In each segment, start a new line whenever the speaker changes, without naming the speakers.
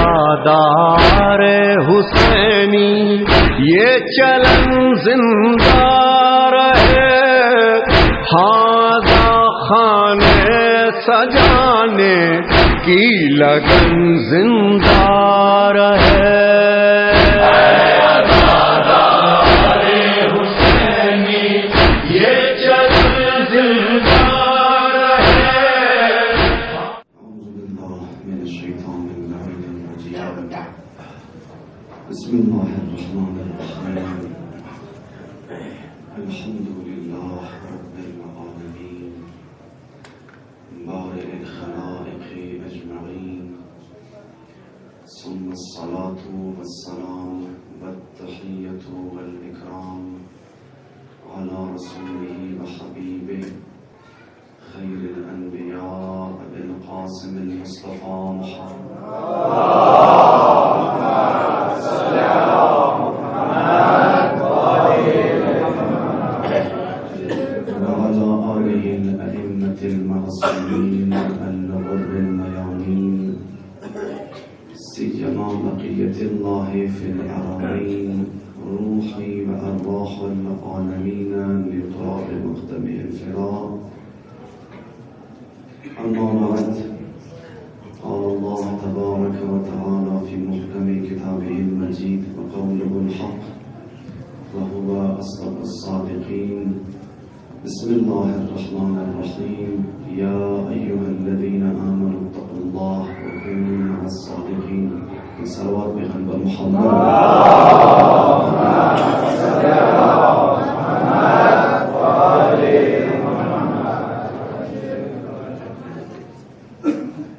आज़ादार हुसैनी ये चलन जिंदा रहे, हाजा खाने सजाने की लगन जिंदा रहे।
بسم الله الرحمن الرحيم الحمد لله رب العالمين بارئ الخلائق أجمعين ثم الصلاة والسلام والتحية والإكرام على رسوله وحبيبه خير الأنبياء بالقاسم المصطفى محمد وعلى آله الأئمة المعصومين الغر الميامين سيما بقية الله في الأراضين روحي وأرواح العالمين لقاء مقدمه الفراق. أما بعد، قال الله تبارك وتعالى في محكم كتابه المجيد وقوله الحق وهو أصدق الصادقين. بسم الله الرحمن الرحيم يا أيها الذين آمنوا اتقوا الله وكونوا مع الصادقين. صلوات بقلب محمد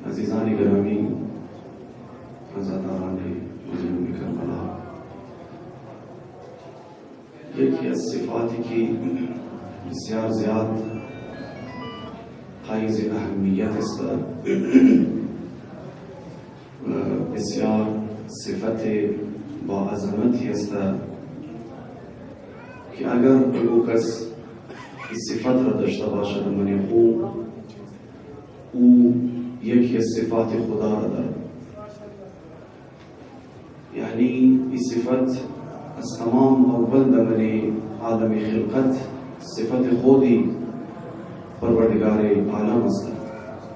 عزیزان گرامی، عزاداران مظلوم کربلا، یکی از صفاتی که بسیار زیاد حیز اهمیت است و بسیار صفت با عظمتی است که اگر او کس این صفت را داشته باشد من خوب، او یکی از صفات خدا را دارد. یعنی این صفت از تمام اول در عالم خلقت صفت خودی پروردگار عالم است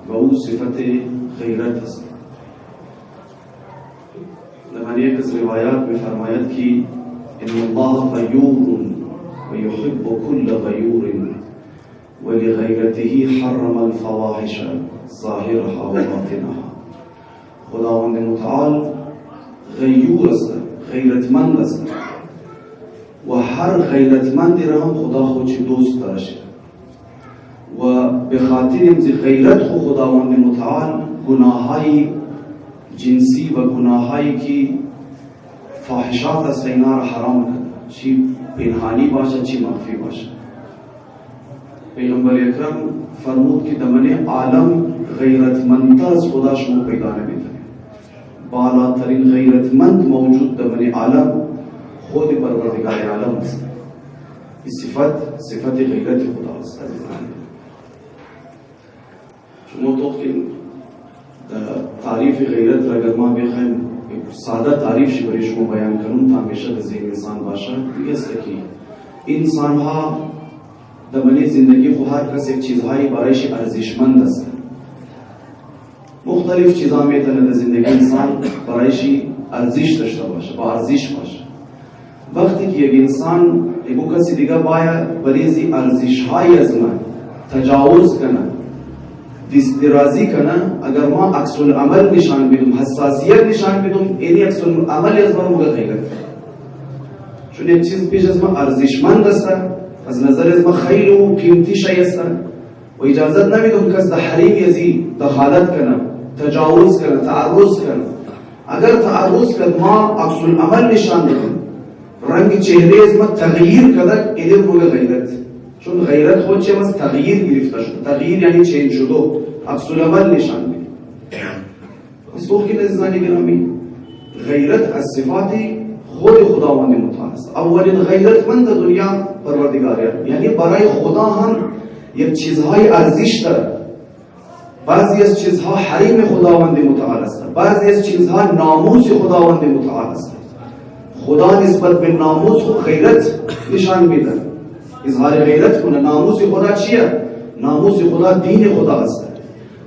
و او صفت غیرت است. در یک از روایات می‌فرماید که ان الله غیور و یحب کل غیور و لغیرته حرم الفواحش ظاهرها و باطنها. خداوند متعال غیور است، غیرتمند است و هر غیرتمندی را هم خدا خودش دوست داشت و به خاطر غیرت خداوند متعال گناههای جنسی و گناهایی که فاحشات است اینا را حرام کرد، چی پنهانی باشه چی مخفی باشه. پیغمبر اکرم فرمود که در عالم غیرتمندتر از خدا شما پیدا نمی‌کنید. بالاترین غیرتمند موجود در عالم خود پروردگار عالم است. این صفت غیرت خدا است. شما توقین تعریف غیرت را اگر ما بخوایم ساده تعریفش برای شما بیان کنم تا همیشه در ذهن انسان باشه، دیگه است که انسان ها در زندگی خود هر کس یک چیزهایی برایش ارزشمند است. مختلف چیزها میتونه در زندگی انسان برایش ارزش داشته باشه، با ارزش باشه. وقتی که یک انسان یک کسی دیگه باید برای ارزش‌های از من تجاوز کنه، دسترازی کنه، اگر ما عکس العمل نشان بدیم، حساسیت نشان بدیم، این عکس العمل از ما موقع غیرت. چون یک چیز پیش از ما ارزشمند است، از نظر از ما خیلی و قیمتی شی است و اجازت نمیدیم کس در حریم ازی دخالت کنه، تجاوز کنه، تعرض کنه. اگر تعرض کرد ما عکس العمل نشان بدیم، رنگ چهره از ما تغییر کرد، این موقع غیرت. چون غیرت خود چه از تغییر گرفته شد. تغییر یعنی چنج شده، عکس العمل نشان میده. پس وقتی عزیزان گرامی، غیرت از صفات خود خداوند متعال است. اولین غیرتمند دنیا پروردگار، یعنی برای خدا هم یک چیزهای ارزش داره. بعضی از چیزها حریم خداوند متعال است، بعضی از چیزها ناموس خداوند متعال است. خدا نسبت به ناموس و غیرت نشان میده، اظهار غیرت کنه. ناموس خدا چیه؟ ناموس خدا دین خدا است.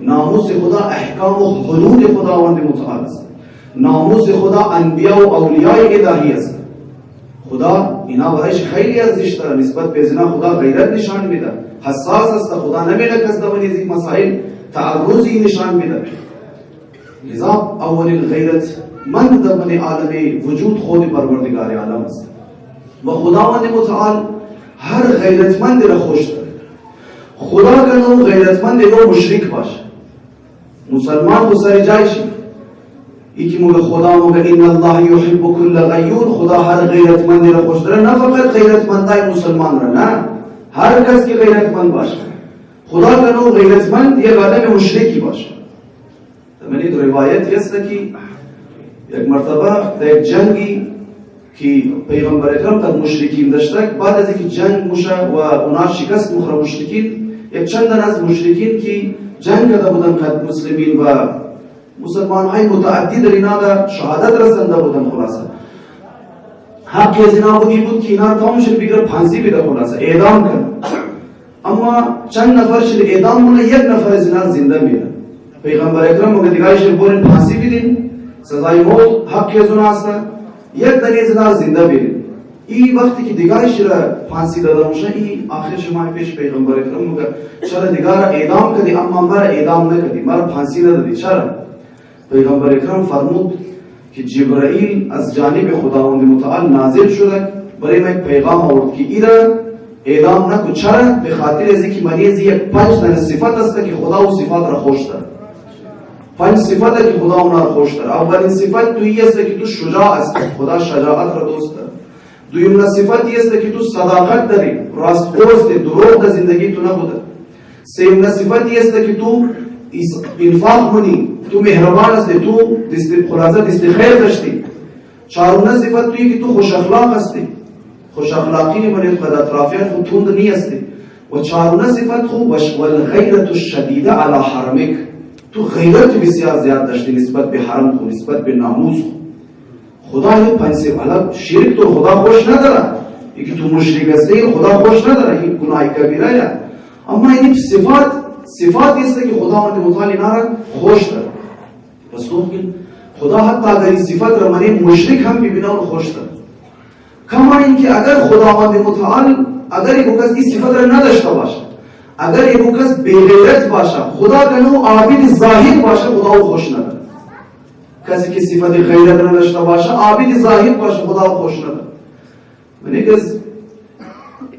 ناموس خدا احکام و حدود خداوند متعال است. ناموس خدا انبیا و اولیاء الهی است. خدا اینا برایش خیلی ارزش داره. نسبت به زنا خدا غیرت نشان میده، حساس است. خدا نمیره کس دوانی از این مسائل تعرضی نشان میده. لذا اولین غیرت من در من عالم وجود خود پروردگار عالم است و خداوند متعال هر غیرتمند را خوش داره. خدا کنه غیرتمند رو مشرک باشه، مسلمان تو سر جایشی. یکی موقع خدا موقع این الله یحب کل غیور، خدا هر غیرتمند را خوش داره، نه فقط غیرتمندای مسلمان را، نه هر کس که غیرتمند باشه. خدا کنه غیرتمند یک آدم مشرکی باشه. من این روایتی است که یک مرتبه در یک جنگی که پیغمبر اکرم در مشرکین داشته، بعد از اینکه جنگ موشه و اونا شکست مخوره مشرکین، یک چندان از مشرکین که جنگ کرده بودن که مسلمین و مسلمان های متعدی در اینا در شهادت رسنده بودن. خلاصه حق از اینا بود که اینا تمامشون بگیره پانسی بیده، خلاصه اعدام کنه. اما چند نفرش اعدام مونه، یک نفر از اینا زنده میره. پیغمبر اکرم موقع دیگایش بورین پانسی بیدین، سزای موت حق از اونا هست، یک دلیل زنا زنده بیرین. این وقتی که دیگایش را پانسی داده موشه، این آخر شما پیش پیغمبر اکرم موقع چرا دیگر را اعدام کردی اما مرا اعدام نکردی، مرا پانسی ندادی، چرا؟ پیغمبر اکرم فرمود که جبرائیل از جانب خداوند متعال نازل شده برای من پیغام آورد که این را اعدام نکن. چرا؟ به خاطر از اینکه مریض یک 5 تا صفت است که خدا و صفات را خوش داره. 5 صفت که خدا اونا را خوش داره. اولین صفت تویی است که تو شجاع است، خدا شجاعت را دوست داره. دویم صفتی است که تو صداقت داری، راستگوست، دروغ در زندگی تو نبوده. سوم صفتی است که تو انفاق کنی، تو مهربان هستی، تو دست خیر داشتی. چهارم صفت تویی که تو خوش اخلاق هستی، خوش اخلاقی نمونید، خود اطرافیان خود تند نیستی. و چهارم صفت خوب والغیرت الشدیده علی حرمک، تو غیرت بسیار زیاد داشتی نسبت به حرم خود، نسبت به ناموس خود. خدا این 5 صفت، شرک تو خدا خوش نداره، یکی تو مشرک هستی خدا خوش نداره، این گناه کبیره است. اما این صفات است که خداوند متعال اینا را خوش داره. پس خدا حتی اگر این صفت را من مشرک هم ببینه و خوش داره. کما اینکه اگر خداوند متعال اگر یک کس این صفت را نداشته باشه، اگر یک کس بی‌غیرت باشه، خدا کنه عابد زاهد باشه، خدا او خوش نداره. کسی که صفت غیرت نداشته باشه، عابد زاهد باشه، خدا او خوش نداره. من یک از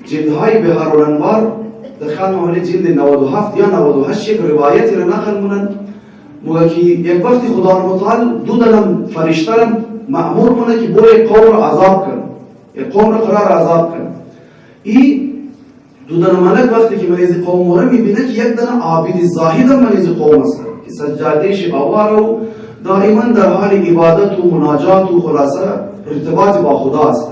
جلدهای بهار الانوار در خانم حوالی جلد 97 یا 98 یک روایتی را نقل مونن، موقع که یک وقتی خدا متعال دو دلم فرشترم مأمور کنه که برای قوم را عذاب کنه، یک قوم را قرار عذاب کنه. این دو دل ملک وقتی که مریض قوم را میبینه که یک دل عابد زاهد هم مریض قوم است که سجادهش آوار و دائما در حال عبادت و مناجات و خلاصه ارتباط با خدا است.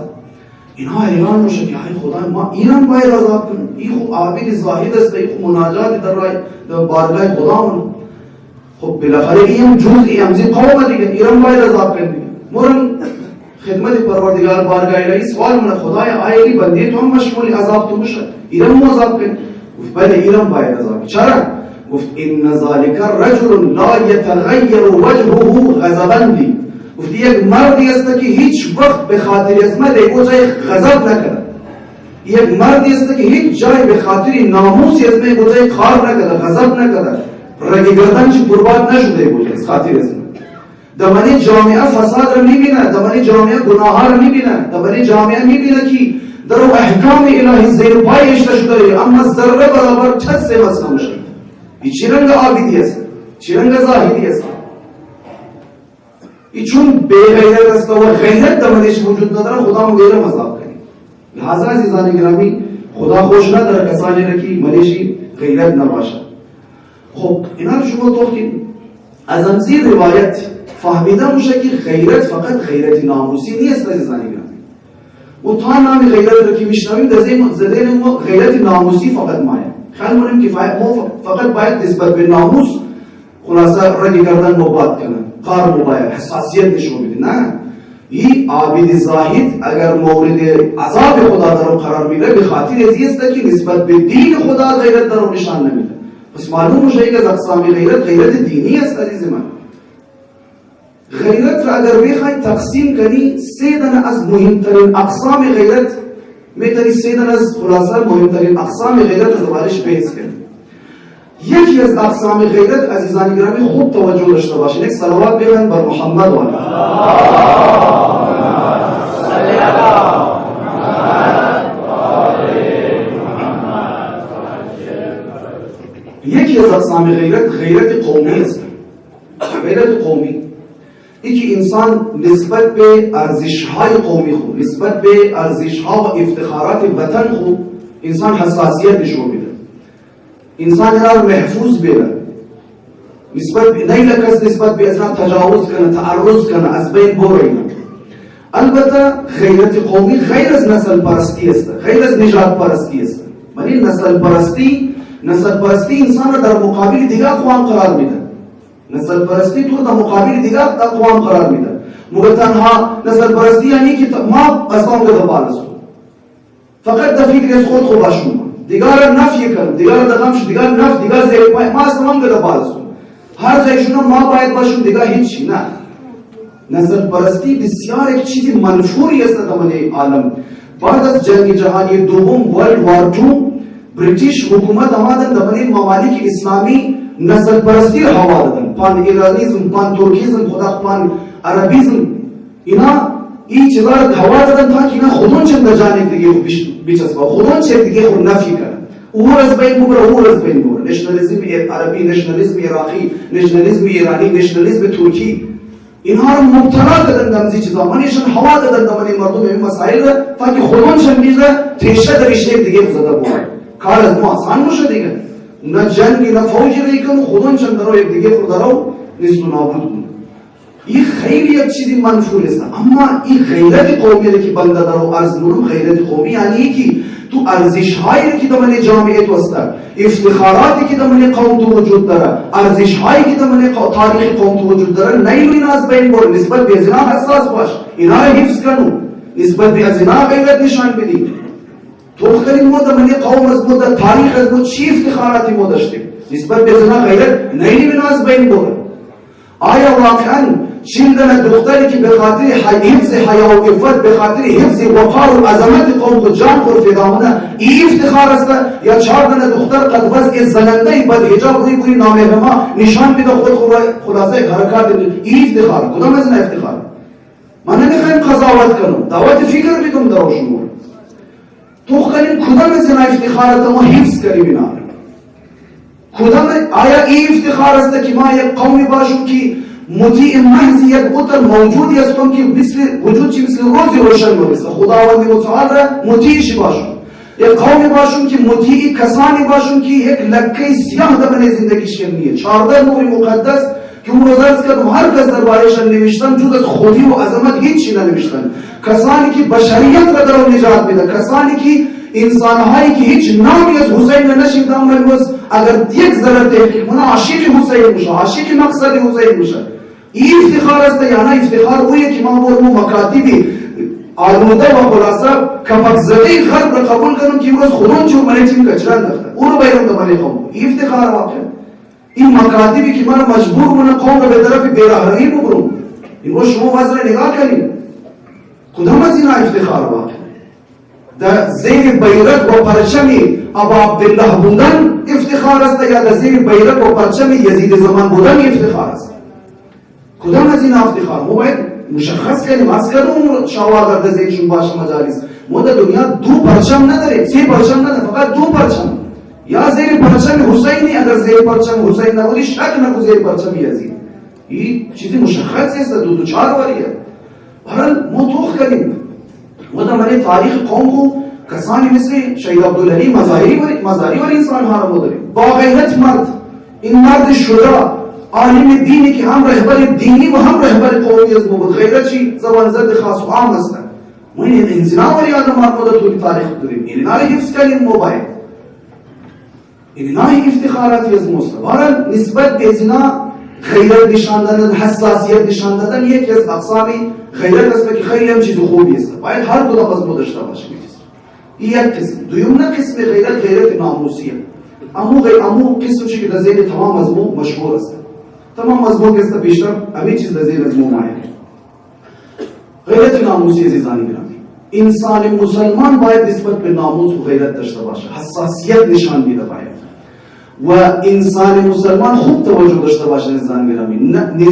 اینا حیران میشه که ای خدا ما اینم باید عذاب کنیم، این خوب عابد زاهد است، این خوب مناجات در بارگاه خدا. خب بالاخره این جزئی امزی قوم دیگه، اینم باید عذاب کنیم. مورن خدمت پروردگار بارگاه الهی سوال من خدایا آیا این بنده تو هم مشمول عذاب تو میشه، اینم عذاب کنیم؟ گفت بله اینم باید عذاب. چرا؟ گفت ان ذلک رجل لا یتغیر وجهه غضبا لی. گفت یک مردی است که هیچ وقت به خاطر از من یک جای غضب نکرده، یک مردی است که هیچ جای به خاطر ناموس از من یک جای کار نکرده، غضب نکرده، رگ گردنش برباد نشده بود از خاطر از من. در جامعه فساد را میبینه، در جامعه گناه را میبینه، در جامعه میبینه که در احکام الهی زیر پایش شده، اما ذره برابر چس واسه نمیشه. این چی رنگ عابدی است، چی رنگ زاهدی است؟ این چون بے غیرت است و غیرت در منش وجود نداره، خدا مغیر مذاب کنی. لحاظا عزیزان گرامی خدا خوش نداره کسانی را که منشی غیرت نباشه. خب اینا رو شما توقید از امزی روایت فهمیده میشه که غیرت فقط غیرت ناموسی نیست عزیزان گرامی. و تا نام غیرت رو که میشنویم در ذهن ما غیرت ناموسی فقط مایه. خیال مونیم که ما فقط باید نسبت به ناموس خلاصه رنگ گردن مباد کنن، قار مباید، حساسیت نشون بده. نه، این عابد زاهد اگر مورد عذاب خدا در قرار میگیره به خاطر ازیست که نسبت به دین خدا غیرت در نشان نمیده. پس معلوم میشه که از اقسام غیرت دینی است. عزیز من، غیرت را اگر بخوای تقسیم کنی سه دانه از مهمترین اقسام غیرت میتونی سه دانه از خلاصه مهمترین اقسام غیرت رو دوبارش بحث کنی. یکی از اقسام غیرت عزیزان گرامی خوب توجه داشته باشین، یک صلوات بگن بر محمد و علی. یکی از اقسام غیرت قومی است. غیرت قومی این که انسان نسبت به ارزش‌های قومی خود، نسبت به ارزش‌ها و افتخارات وطن خود انسان حساسیت نشون میده. انسان را محفوظ بیره، نسبت به ازنا تجاوز کنه، تعرض کنه، از بین بره. البته غیرت قومی غیر از نسل پرستی است، غیر از نژاد پرستی است. ولی نسل پرستی انسان را در مقابل دیگر اقوام قرار میده. نسل پرستی تو در مقابل دیگر اقوام قرار میده. مگر تنها نسل پرستی یعنی که ما قسم به دبالستو فقط در فکر از خود باشم، دیگر نفی کنم، دیگر دغمش، دیگر نفی، دیگر زیر پای ما تمام به دبالستو هر جایشون ما باید باشم، دیگر هیچی. نه، نسل پرستی بسیار یک چیزی منفوری است در عالم. بعد از جنگ جهانی دوم ورلد وار 2 بریتیش حکومت آمدن در ممالک اسلامی نسل پرستی را هوا دادن. پان ایرانیزم، پان ترکیزم، خدا پان عربیزم، اینا این چیزا را هوا دادن تا که اینا خودون چند در جانب دیگه خود بیچسبا، خودون چند دیگه خود نفی کنن. او از بین ببره، او از بین ببره. نشنالیزم عربی، نشنالیزم عراقی، نشنالیزم ایرانی، نشنالیزم ترکی، اینها را مبتلا کردن در این چیزا. منیشان هوا دادن در این مردم این مسائل را تا که خودون چند میزه تیشه در ریشه دیگه زده بوده. کار از ما آسان باشه دیگه. نه جنگی نه فوجی رایی کنو، خودون چند درو یک دیگه خود درو نیست و نابود کنو. این خیلی یک چیزی منفور است. اما این غیرت قومی را که بنده درو عرض کنم، غیرت قومی یعنی که تو ارزش هایی که در جامعه تو است، افتخاراتی که در قوم تو وجود داره، ارزش هایی که در تاریخ قوم تو وجود داره، نیلو اینا از بین بر. نسبت به ازنا حساس باش، اینا را حفظ کنو، نسبت به ازنا غیرت نشان بدی. تو خیلی ما در قوم از ما در تاریخ از ما چی افتخاراتی ما داشتیم، نسبت به ازنا غیرت نیلو از بین بر. آیا واقعا چندن دختری که به خاطر حفظ حیا و عفت، به خاطر حفظ وقار و عظمت قوم خود جان خود فدا مونه این افتخار است؟ یا 4 دختر قد وضع زننده بد حجاب روی بوی نامه ما نشان میده خود خلاصه حرکات این افتخار؟ کدام از این افتخار؟ من نمیخوایم قضاوت کنم، دعوت فکر بدم در شما. تو خیلی کدام از این افتخارات ما حفظ کنیم اینا؟ کدام آیا این افتخار است که ما یک قومی باشیم که مطیع محض یک بت موجودی هستم که مثل وجود چی مثل روزی روشن میرسه، خداوند متعال را مطیعش باشم. یک قومی باشم که مطیع کسانی باشم که یک لکه سیاه در من زندگیش نیه. 14 نور مقدس که اون روزت کردم هر کس دربارهشان نوشتن جز از خودی و عظمت هیچی ننوشتن. کسانی که بشریت را در اون نجات میده، کسانی که انسانهایی که هیچ نامی از حسین نشیدن امروز اگر یک ذره تحقیق کنه عاشق حسین میشه، عاشق مقصد حسین میشه. این افتخار است یا نه افتخار اویه که ما برمو مکاتبی آلوده و خلاصه کپک زده غرب را قبول کنم که امروز خودون چون منی چیم کچران دفته او رو بیرون دمانی قوم. این افتخار واقع این مکاتبی که من مجبور کنه قوم را به طرف بیرهنگی ببرم. امروز شما وزر نگاه کنید کدام از این افتخار واقع در زیر بیرق و پرچم ابا عبدالله بودن افتخار است یا در زیر بیرق و پرچم یزید زمان بودن افتخار است؟ کدام از این افتخار؟ ما باید مشخص کنیم. از کدوم شواهد در ذهنشون باشه مجالس. ما در دنیا 2 پرچم نداریم، 3 پرچم نداریم، فقط 2 پرچم. یا زیر پرچم حسینی، اگر زیر پرچم حسین نبودی شک نکن زیر پرچم یزید. این چیزی مشخصی است، 2 4 واریه. برای ما توخ کنیم. ما در تاریخ قوم کو کسانی مثل شهید عبدالعلی مزاری و انسان ها رو داریم. با غیرت مرد، این مرد شجاع عالم دینی که هم رهبر دینی و هم رهبر قومی از بود. غیرت چی؟ زبان زد خاص و عام است. ما این زنا ولی آدم آمده توی تاریخ داریم این نای حفظ کنیم موبایل این نای افتخاراتی از مصر برای نسبت به زنا خیرت نشان دادن حساسیت نشان دادن یکی از اقسامی خیرت است که خیلی هم چیز خوبی است باید هر دو قسم داشته باشه این یک قسم دوم قسم خیرت ناموسیه امو قسمشی که در ذهن تمام مضمون مشهور است تمام مضمون که است بیشتر همین چیز در ذهن مضمون معین غیرت ناموسی عزیزانی گرامی انسان مسلمان باید نسبت به ناموس و غیرت داشته باشه حساسیت نشان میده باید و انسان مسلمان خوب توجه داشته باشه عزیزان گرامی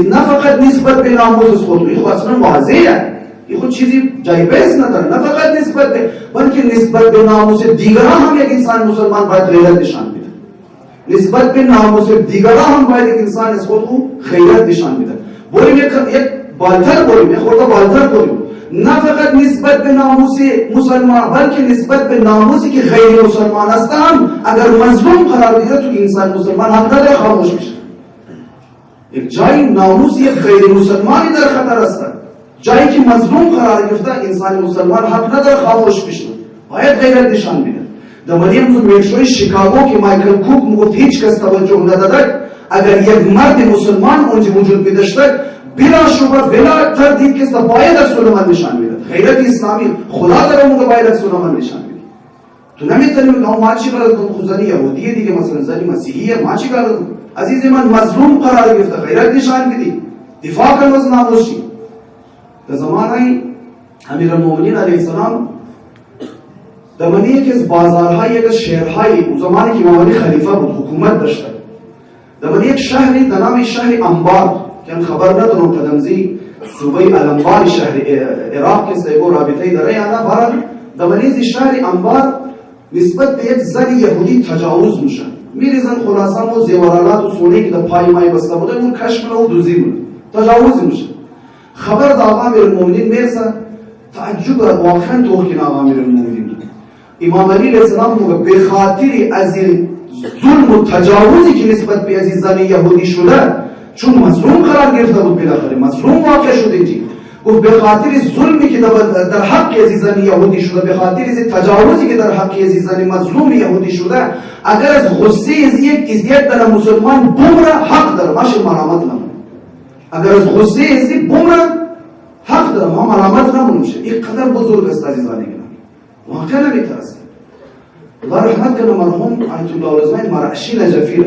نه فقط نسبت به ناموس خود این خود اصلا واضحه این خود چیزی جایبه‌ای نداره نه فقط نسبت به بلکه نسبت به ناموس دیگران هم یک انسان مسلمان باید غیرت نشان میده نسبت به ناموس دیگران هم باید یک انسان از خود غیرت نشان میده بریم یک بالتر بریم یک خورده بالتر بریم نه فقط نسبت به ناموس مسلمان بلکه نسبت به ناموسی که غیر مسلمان است هم اگر مظلوم قرار بگیره تو انسان مسلمان حق نداره خاموش میشه یک جای ناموس یک غیر مسلمانی در خطر است جایی که مظلوم قرار گرفته انسان مسلمان حق نداره خاموش میشه باید غیرت نشان میده در مدینه میتروی شیکاگو که مایکل کوک میگفت هیچ کس توجه نداده اگر یک مرد مسلمان اونجا وجود میداشته بلا شبهه بلا تردید کس باید از سلمان نشان میده غیرت اسلامی خدا داره اون باید از سلمان نشان میده تو نمیتونی بگی ما چی غرض داریم خود زنی یهودیه دیگه مثلا زنی مسیحیه ما چی غرض داریم عزیز من مظلوم قرار گرفته غیرت نشان میدی دفاع کن از ناموسی در زمان امیرالمومنین علیه السلام در مدینه یکی از بازارهای یک از شهرهای اون زمانی که امام علی خلیفه بود حکومت داشته در مدینه یک شهری در نام شهر انبار که خبر ندارم قدمزی صوبه علمدار شهر عراق که سیگو رابطه‌ای داره یا نه برای در مدینه شهر انبار نسبت به یک زن یهودی تجاوز میشه میریزن خلاصا و زیورالات و سونه که در پای مای بسته بوده اون کشف و دوزی بود تجاوز میشه خبر در آقا امیرالمومنین میرسه تعجب واقعا توقین آقا امیرالمومنین امام علی علیه السلام میگه به خاطر از این ظلم و تجاوزی که نسبت به از زن یهودی شده چون مظلوم قرار گرفته بود بالاخره مظلوم واقع شده اینجی گفت به خاطر ظلمی که در حق از زن یهودی شده به خاطر از تجاوزی که در حق از زن مظلوم یهودی شده اگر از غصه از یک در مسلمان بمره حق داره باشه ملامت نمونه اگر از غصه از بمره حق داره ما ملامت نمونه این قدر بزرگ است عزیزان گرامی واقعا نمیترسه الله رحمت کنه مرحوم آیت الله العظمای مرعشی نجفی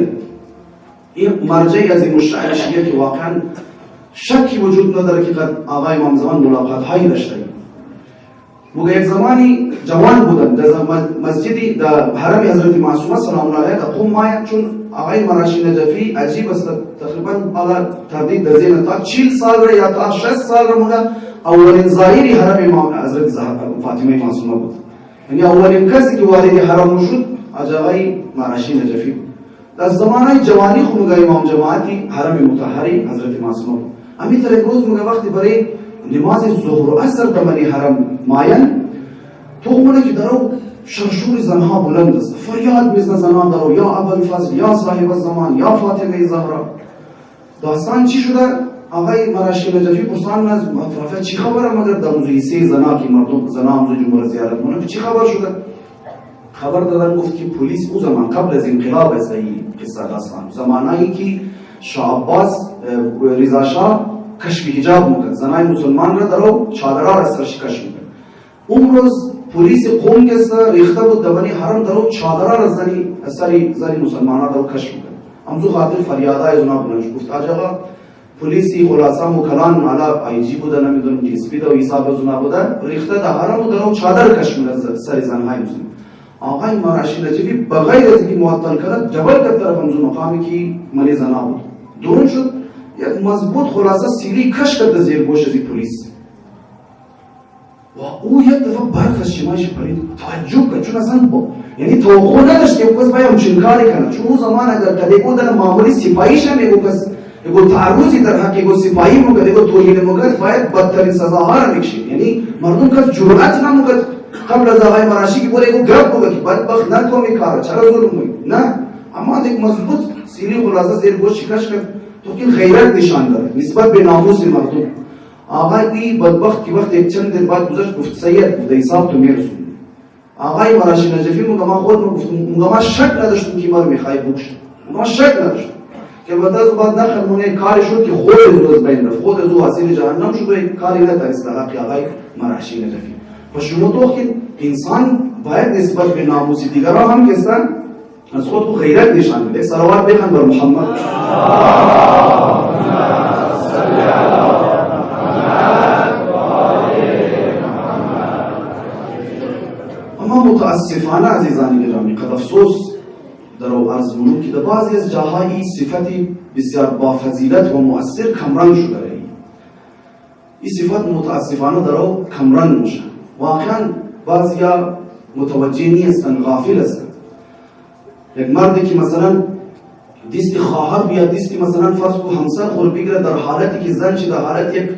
این مرجعی از این مشاعر شیعه که واقعا شکی وجود نداره که آقای امام زمان ملاقات هایی داشته موقع یک زمانی جوان بودن در مسجدی در حرم حضرت معصومه سلام الله علیها در قم مایه چون آقای مرعشی نجفی عجیب است تقریبا حالا تردید در ذهن تا 40 سال را یا تا 60 سال را مونده اولین زائری حرم امام حضرت فاطمه معصومه بود یعنی اولین کسی که وارد حرم شد آقای مرعشی نجفی بود در زمانه جوانی خود امام جماعتی حرم مطهری حضرت معصومه بود همین طرح روز موقع وقتی برای نماز ظهر و عصر در منی حرم ماین تو اونه که درو شرشور زنها بلند است فریاد میزنه زنان درو یا ابوالفضل یا صاحب الزمان یا فاطمه زهرا داستان چی شده آقای مرعشی نجفی پرسان از اطرافه چی خبره مگر در موضوع سه زنا که مردم زنا هم جمهور زیارت مونه چی خبر شده خبر دادن گفت که پلیس او زمان قبل از انقلاب است این قصه داستان زمانی که شاه عباس رضا شاه کشف حجاب میکرد زنای مسلمان را درو چادرها را سرش کشف میکرد اون روز پلیس قوم که ریخته بود در حرم درو چادرها را زنی مسلمان را درو کشف میکرد امزو خاطر فریادهای زنا بلند گفت آجا پلیسی خلاصا مکلان علا آیجی بوده نمیدونم جسپی ده و حساب زنا بوده ریخته در حرم و درو چادر کشف میکرد سر زنهای مسلمان آقای مرعشی نجفی بغیر از اینکه معطل کرد جبل که طرف همزو مقامی که ملی زنا بود درون شد یک مضبوط خلاصه سیلی کش کرد زیر گوش از پلیس و او یک دفعه برق از شمایش پرید تعجب کرد چون اصلا یعنی توقع نداشت که کس باید همچین کاری کنه چون اون زمان اگر کدیگو در معمولی سپاهیش هم یکو کس یکو تعرضی در حق یکو سپاهی موقع یکو توهین موقع باید بدترین سزاها را میکشید یعنی مردم کس جرأت نموقع قبل از آقای مرعشی که بوده یکو گرد بوده که بدبخت نکنی کارا چرا ظلم موید نه اما یک مضبوط سیلی خلاصه زیر گوش شکش کرد تو که غیرت نشان داره نسبت به ناموس مردم آقای بدبخت که وقت یک چند دن بعد گذشت گفت سید گفت حساب تو میرسون. آقای مراشی نجفی میگه من خود گفتم من شک نداشتم که من میخوای بکشم. من شک نداشتم که بعد از بعد نخمونه کاری شد که خود از بین رفت، خود از وسیله جهنم شد و کاری نتونست حق آقای مراشی نجفی. پس شما تو که انسان باید نسبت به ناموس دیگران هم که هستن از خود کو غیرت نشان بده. صلوات بخوان بر محمد. اما متاسفانه عزیزان گرامی قد افسوس در از ملوک در بعضی از جاهای صفتی بسیار با فضیلت و مؤثر کمرنگ شده رهی. این صفت متاسفانه در او کمرنگ میشه. واقعا بعضیا متوجه نیستن، غافل هستن. یک مردی که مثلا دیستی خواهر بیاد، دیستی مثلا فرض کو همسر خور بگیره در حالتی که زن چی در حالت یک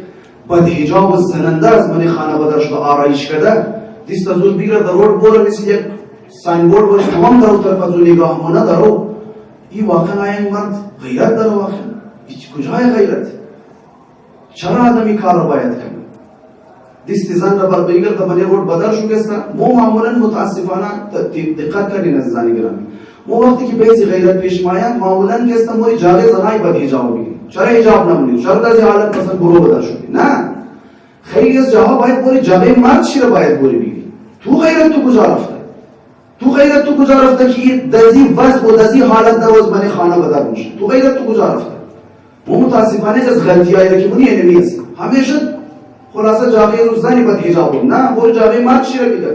بدحجاب و زننده از من خانه بدر شده آرایش کرده، دیست از اون بگیره در روڈ بوله مثل یک ساین بورد باشه تمام در اون طرف از اون نگاه مانه در رو. این واقعا این مرد غیرت داره؟ واقعا کجای غیرت؟ چرا آدمی کار رو باید کنه؟ دیست زن را بگیر در من روڈ بدر شو گسته. ما معمولا متاسفانه دقت کردین عزیزانی گرامی، ما وقتی که بیزی غیرت پیش ماید معمولا گسته موی جاگه زنای بد حجاب بگیریم. چرا حجاب نمونید؟ چرا در این حالت مثلا گروه بدر شدی؟ نه، خیلی از جاها باید بوری جاگه مرد چی را باید بوری بگیری. تو غیرت تو کجا رفته؟ تو غیرت تو کجا رفته که دزی وضع و دزی حالت در روز من خانه بدر میشه؟ تو غیرت تو کجا رفته؟ ما متاسفانه از غلطیایی که منی اینمی هست. همیشه خلاصه جاگه رو زنی بد حجاب بود. نه، بوری جاگه مرد چی را بگیر؟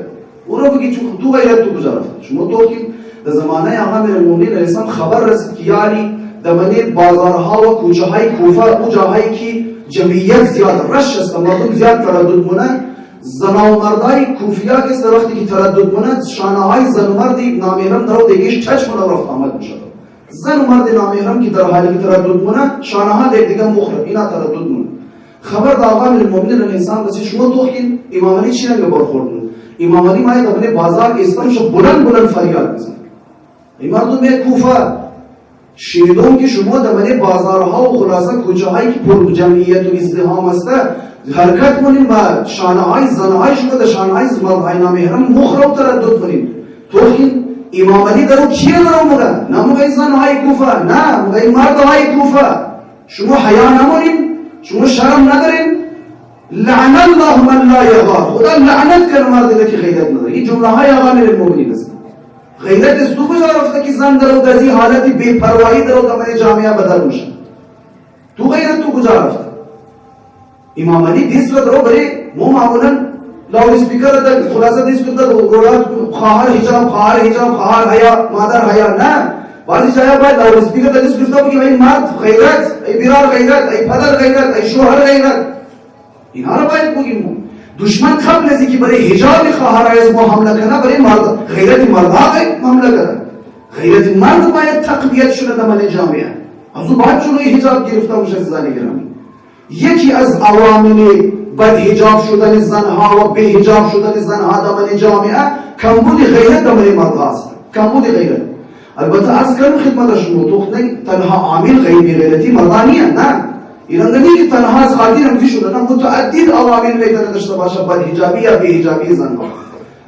او رو بگی تو غیرت تو کجا رفته؟ شما تو که در زمانه آقا امیرالمومنین علیه السلام خبر رسید که یعنی در بازارها و کوچه های کوفه او جاهایی که جمعیت زیاد رش است، مردم زیاد تردد مونه، زن و مردای کوفیا که سر وقتی که تردد مونه شانه های زن و مرد نامحرم در دیگهش چشم و رفت آمد میشه. زن و مرد نامحرم که در حالی که تردد مونه شانه ها دیگه مخرب اینا تردد مونه. خبر در آقا امیرالمومنین علیه السلام رسید. شما تو که امام علی چی نگه برخوردن؟ امام علی ماید اپنے بازار اسلامش بلند فریاد بزن. این مردم کوفه شنیدم که شما در بازارها و خلاصه کوچه هایی که پر جمعیت و ازدحام است حرکت کنید و شانه های زن های شما در شانه های مردهای نامحرم مخرب تردد کنید. تو امام علی در اون چیه در اون مگه؟ نه مگه زن های کوفه، نه مگه مرد های کوفه. شما حیا نمونید؟ شما شرم ندارید؟ لعن الله من لا یغار. خدا لعنت کنه مردی که غیرت نداره. این جمله های آقا امیرالمومنین است. غیرت از تو کجا رفته که زن در او دزی حالتی بی پروایی در او در جامعه بدل میشه؟ تو غیرت تو کجا رفته؟ امام علی دیست رو در او برای ما معمولا لاود اسپیکر در خلاصه دیست رو در رولات خواهر حجاب، خواهر حجاب، خواهر حیا، مادر حیا. نه، بعضی جایا باید لاود اسپیکر در دیست گفته بگیم ای مرد غیرت، ای بیرار غیرت، ای پدر غیرت، ای شوهر غیرت. اینها رو باید بگیم. دشمن قبل از اینکه برای حجاب خواهرای از ما حمله کنه برای مرد غیرت مردها حمله کنه. غیرت مرد باید تقویت شده در من جامعه. از اون باید جلوی حجاب گرفته باشه عزیزان گرامی. یکی از عوامل بد حجاب شدن زنها و بی حجاب شدن زنها در من جامعه کمبود غیرت در من مردها است. کمبود غیرت. البته از کردم خدمت شما تو تنها عامل غیرتی مردانیه. نه، ایران نمی که تنها از خاطر همزی شده، نه متعدد عوامل میتونه داشته باشه بد حجابی یا بی حجابی زنها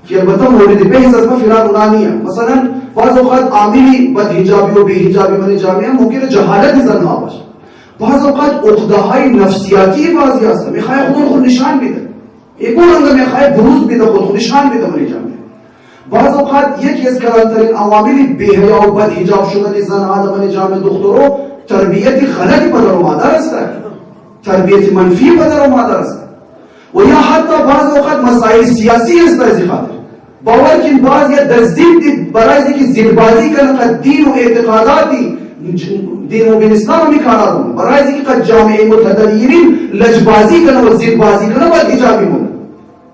که البته مورد بحث از ما فعلا اونانیه. مثلا بعض اوقات عاملی بد حجابی و بی حجابی من جامعه ممکنه جهالت زنها باشه. بعض اوقات عقده‌های نفسیاتی بعضی هست میخواد خود نشان بده. یکون اند میخواد بروز بده خود نشان بده من جامعه. بعض اوقات یکی از کلانترین عوامل بی حیا و بد حجاب شدن زنها در من جامعه دخترو تربیت غلطی پدر و مادر است، تربیت منفی پدر و مادر است و یا حتی بعض اوقات مسائل سیاسی است. از این خاطر باور کن بعض یا دزدید برای اینکه زیربازی کنه دین و اعتقاداتی دین و بین اسلام میکارد، برای اینکه جامعه متدینین لجبازی کنه و زیربازی کنه باید حجابی مونه.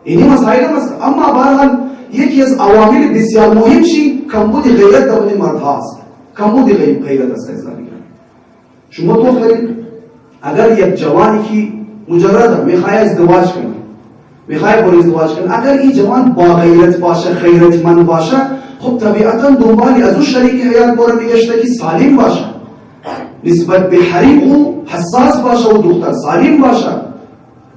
اینی مسائل است. اما بهرحال یکی از عوامل بسیار مهم چی کمبود غیرت در مردها است. کمبود غیرت است عزیزان. شما تو فرید اگر یک جوانی که مجرد میخواد ازدواج کنه، میخواد با ازدواج کنه، اگر این جوان با غیرت باشه، غیرتمند باشه، خب طبیعتا دنبالی از اون شریک حیات باره میگشته که سالم باشه، نسبت به حریم او حساس باشه و دختر سالم باشه.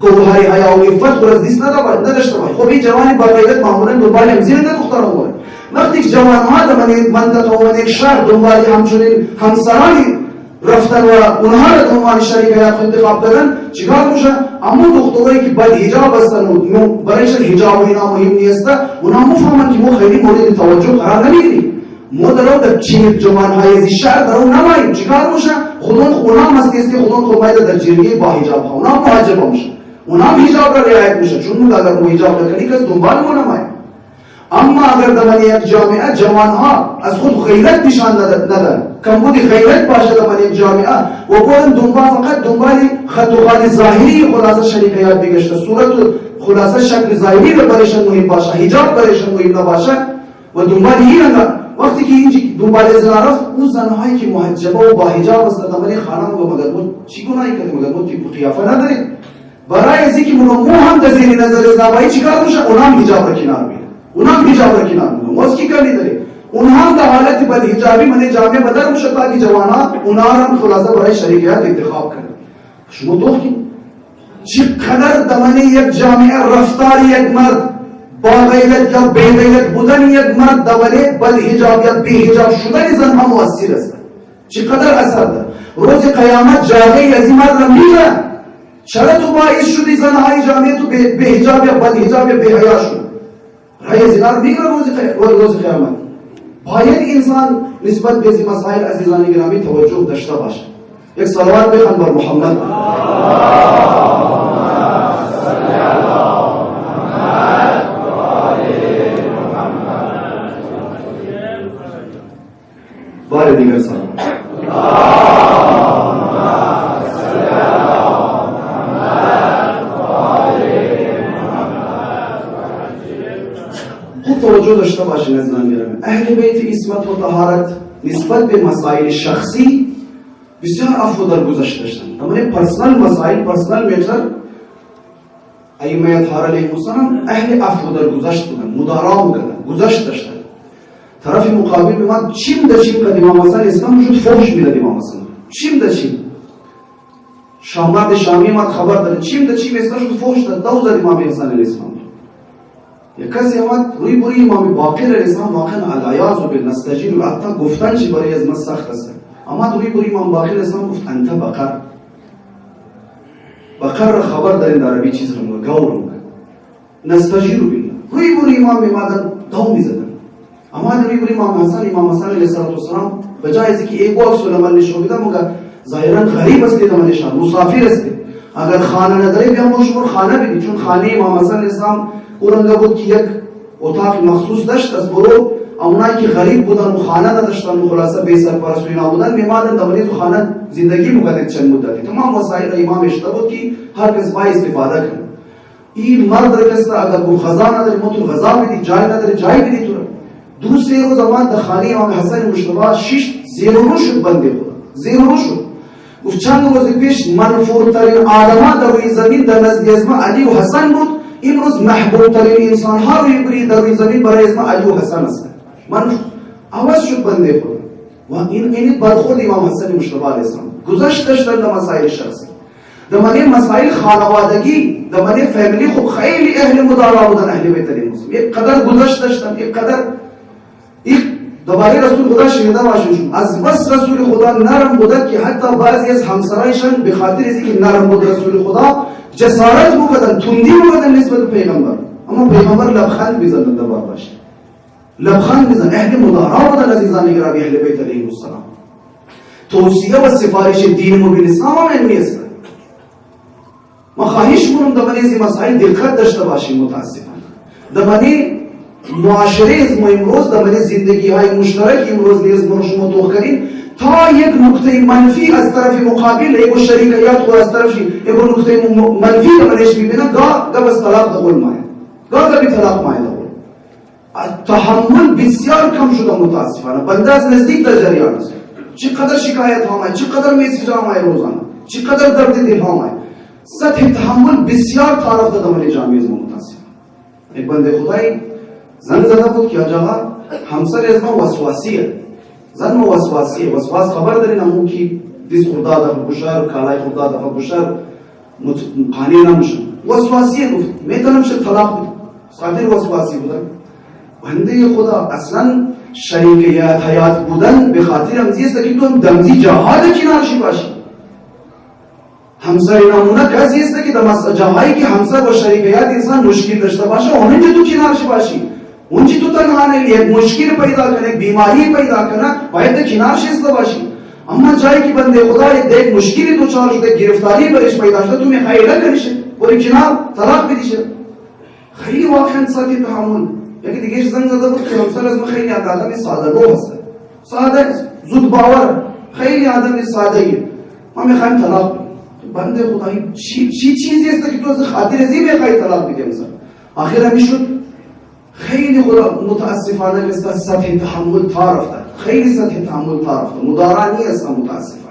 گوهر حیا و عفت خود از دیست نداشته باشه. خب این جوان با غیرت معمولا دنبال همزین دختران داره. وقتی که جوانها در منطقه و یک شهر دنبال همچنین همسرانی رفتن و اونها را دنبال شریک حیات انتخاب کردن، چیکار میشه؟ اما دخترایی که بد حجاب هستن و برایشان حجاب و اینا مهم نیست، اونها میفهمن که ما خیلی مورد توجه قرار نمیگیریم. ما در چین جوانهای از شهر در اون نماییم. چیکار میشه؟ خودون اونها مستی که خودون خود باید در جریه با حجاب ها اونها محجب میشه، اونها حجاب را رعایت میشه، چون اگر ما حجاب نکنی کس دنبال ما نماییم. اما اگر در یک جامعه جوانها از خود غیرت نشان ندن، کمبود غیرت باشه در یک جامعه و بودن فقط دنبال خط و خال ظاهری خلاصه شریک حیات بگشته، صورت خلاصه شکل ظاهری را برایشان مهم باشه، حجاب برایشان مهم نباشه و دنبال این وقتی که اینجی دنبال زن رفت، اون زنهایی که محجبه و با حجاب است در خانم و مگر ما چی گناهی کردیم؟ مگر ما تیپ قیافه نداریم؟ برای ازی که مو هم در زیر نظر زنبایی چیکار میشه؟ اونها هم حجاب را کنار میره، اونها هم حجاب را کنار میره. ما کی کاری داریم؟ اونها هم در حالت بد حجابی من جامعه بدل میشه تا که جوانها اونها هم خلاصه برای شریکیت انتخاب کنن. شما دوختین چقدر در یک جامعه رفتار یک مرد با غیرت یا بی غیرت بودن یک مرد دوله بد حجاب یا بی حجاب شدن زن هم مؤثر است. چقدر اثر داره. روز قیامت جاغی از این مرد را میگه چرا تو باعث شدی زنهای جامعه تو بی حجاب یا بد حجاب یا بی حیا شد؟ رای زنا رو میگه روز قیامت. باید انسان نسبت به این مسائل عزیزان گرامی توجه داشته باشه. یک صلوات بخوان بر محمد. بار دیگر سلام. خوب توجه داشته باشین عزیزان گرامی. اهل بیت عصمت و طهارت نسبت به مسائل شخصی بسیار عفو درگذشت داشتن. تمام پرسنل مسائل، پرسنل میتر ائمه اطهار علیهم السلام اهل عفو درگذشت بودن، مدارا میکردن، گذشت داشتن. طرف مقابل به ما چیم در چیم که امام حسن اسلام وجود فحش میداد. امام حسن چیم در چیم شامرد شامی ما خبر داره چیم در چیم اسلام شد فحش داد دوزد امام حسن الاسلام. یک کسی آمد روی بوری امام باقر الاسلام واقعا العیاذ بالنستجیل و حتی گفتن چی برای از من سخت است. آمد روی بوری امام باقر الاسلام گفت انت بقر. بقر خبر دارین در عربی چیز رو میگه گور میگه نستجیل بالله. روی بوری امام میمادن دو میزدن. اما روی بوری امام حسن علیه السلام به جای از اینکه ایگو سلمان نشون بده مگه ظاهرا غریب است در منشان مسافر است. اگر خانه نداری بیا مشمول خانه بگی، چون خانه امام حسن علیه السلام اونجا بود که یک اتاق مخصوص داشت از برو اونایی که غریب بودن و خانه نداشتن و خلاصه بی سرپرست و اینا بودن میمادن در ولی خانه زندگی میکردن چند مدتی. تمام وسایل امام اشته بود که هر کس باید استفاده کنه. این مرد را کس اگر گفت غذا نداری ما تو غذا بدی، جای نداری جای بدی تو. دو سه روز آمد در خانه امام حسن مجتبی 6 زیرو شد بنده خدا زیرو شد. گفت چند روز پیش منفورترین آدما در روی زمین در نزد اسم علی و حسن بود، امروز محبوب ترین انسان ها روی در روی زمین برای اسم علی و حسن است. من عوض شد بنده خدا و این برخورد امام حسن مجتبی علیه السلام گذشت داشتن در مسائل شخصی. در مسائل خانوادگی در فامیلی خوب خیلی اهل مدارا بودن اهل بیت مسلم. یک قدر گذشت داشتن، یک قدر دوباره رسول خدا شنیده باشین از بس رسول خدا نرم بوده که حتی بعضی از همسرایشان به خاطر از اینکه نرم بود رسول خدا جسارت بودن، تندی بودن نسبت به پیغمبر. اما پیغمبر لبخند میزدن در بابش، لبخند میزدن. اهل مدارا بودن عزیزان گرامی اهل بیت علیهم السلام. توصیه و سفارش دین مبین اسلام هم نیست. ما خواهش می‌کنم در این مسائل دقت داشته باشیم. متاسفانه در معاشره از ما امروز در زندگی های مشترک امروز نیز ما شما دوخ کردیم تا یک نقطه منفی از طرف مقابل یک شریکیات خود از طرف یک نقطه منفی در منش میبینن گاه بس طلاق دخول ماید گاه بی طلاق ماید تحمل بسیار کم شده. متاسفانه بنده از نزدیک در جریان است. چقدر شکایت ها ماید، چقدر میسیج ها ماید روزانه، چقدر درد دل ها ماید. سطح تحمل بسیار تعارف در من جامعه از ما. متاسفانه یک بنده خدایی زن زده بود که آجاها همسر از ما وسواسیه، زن ما وسواسیه. وسواس خبر دارین همون که دیز خورده دفع بشر، کالای خورده دفع بشر قانی نمشن. وسواسی گفت میتونم شه طلاق بدم، خاطر وسواسی بودن. بنده خدا اصلا شریک حیات بودن به خاطر همزی است که تو دمزی جهاد کنار شی باشی. همسر نمونه کسی است که در جاهایی که همسر و شریک حیات انسان مشکل داشته باشه اونجا تو کنار شی باشی. اونجا تو تنها نه، یک مشکل پیدا کنه، بیماری پیدا کنه، باید کنار شیسته باشی. اما جایی که بنده خدا یک مشکلی تو چار شده، گرفتاری برش پیدا شده، تو میخوای نکنیشه بری کنار طلاق بدیشه. خیلی واقعا سطح تحمل. یکی دیگه زنگ زده بود که همسر از ما خیلی آدم ساده لوح هست، ساده زود باور، خیلی آدم ساده ایه، ما میخوایم طلاق بدیم. بنده خدایی چی چیزی است که تو از خاطر ازی میخوای طلاق بدی مثلا؟ آخر همی شد خیلی خدا متاسفانه که سطح تحمل تا رفته، خیلی سطح تحمل تا رفته، مدارا نیست متاسفانه.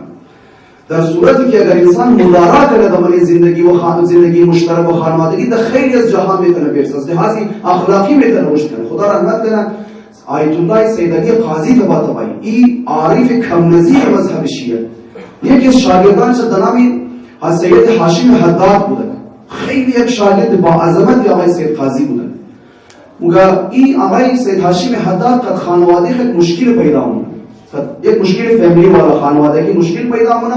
در صورتی که اگر انسان مدارا کنه در زندگی و زندگی مشترک و خانوادگی در خیلی از جهان میتونه برسه، از لحاظ اخلاقی میتونه رشد کنه. خدا رحمت کنه آیت الله سیدعلی قاضی طباطبایی، این عارف کم نظیر مذهب شیعه، یکی از شاگردانش در نام سید هاشم حداد بودن. خیلی یک شاگرد با عظمت آقای سید قاضی بودن. مگه این آقای سید هاشم حداد قد خانواده خیلی مشکل پیدا مونه، یک مشکل فامیلی والا خانواده کی مشکل پیدا مونه.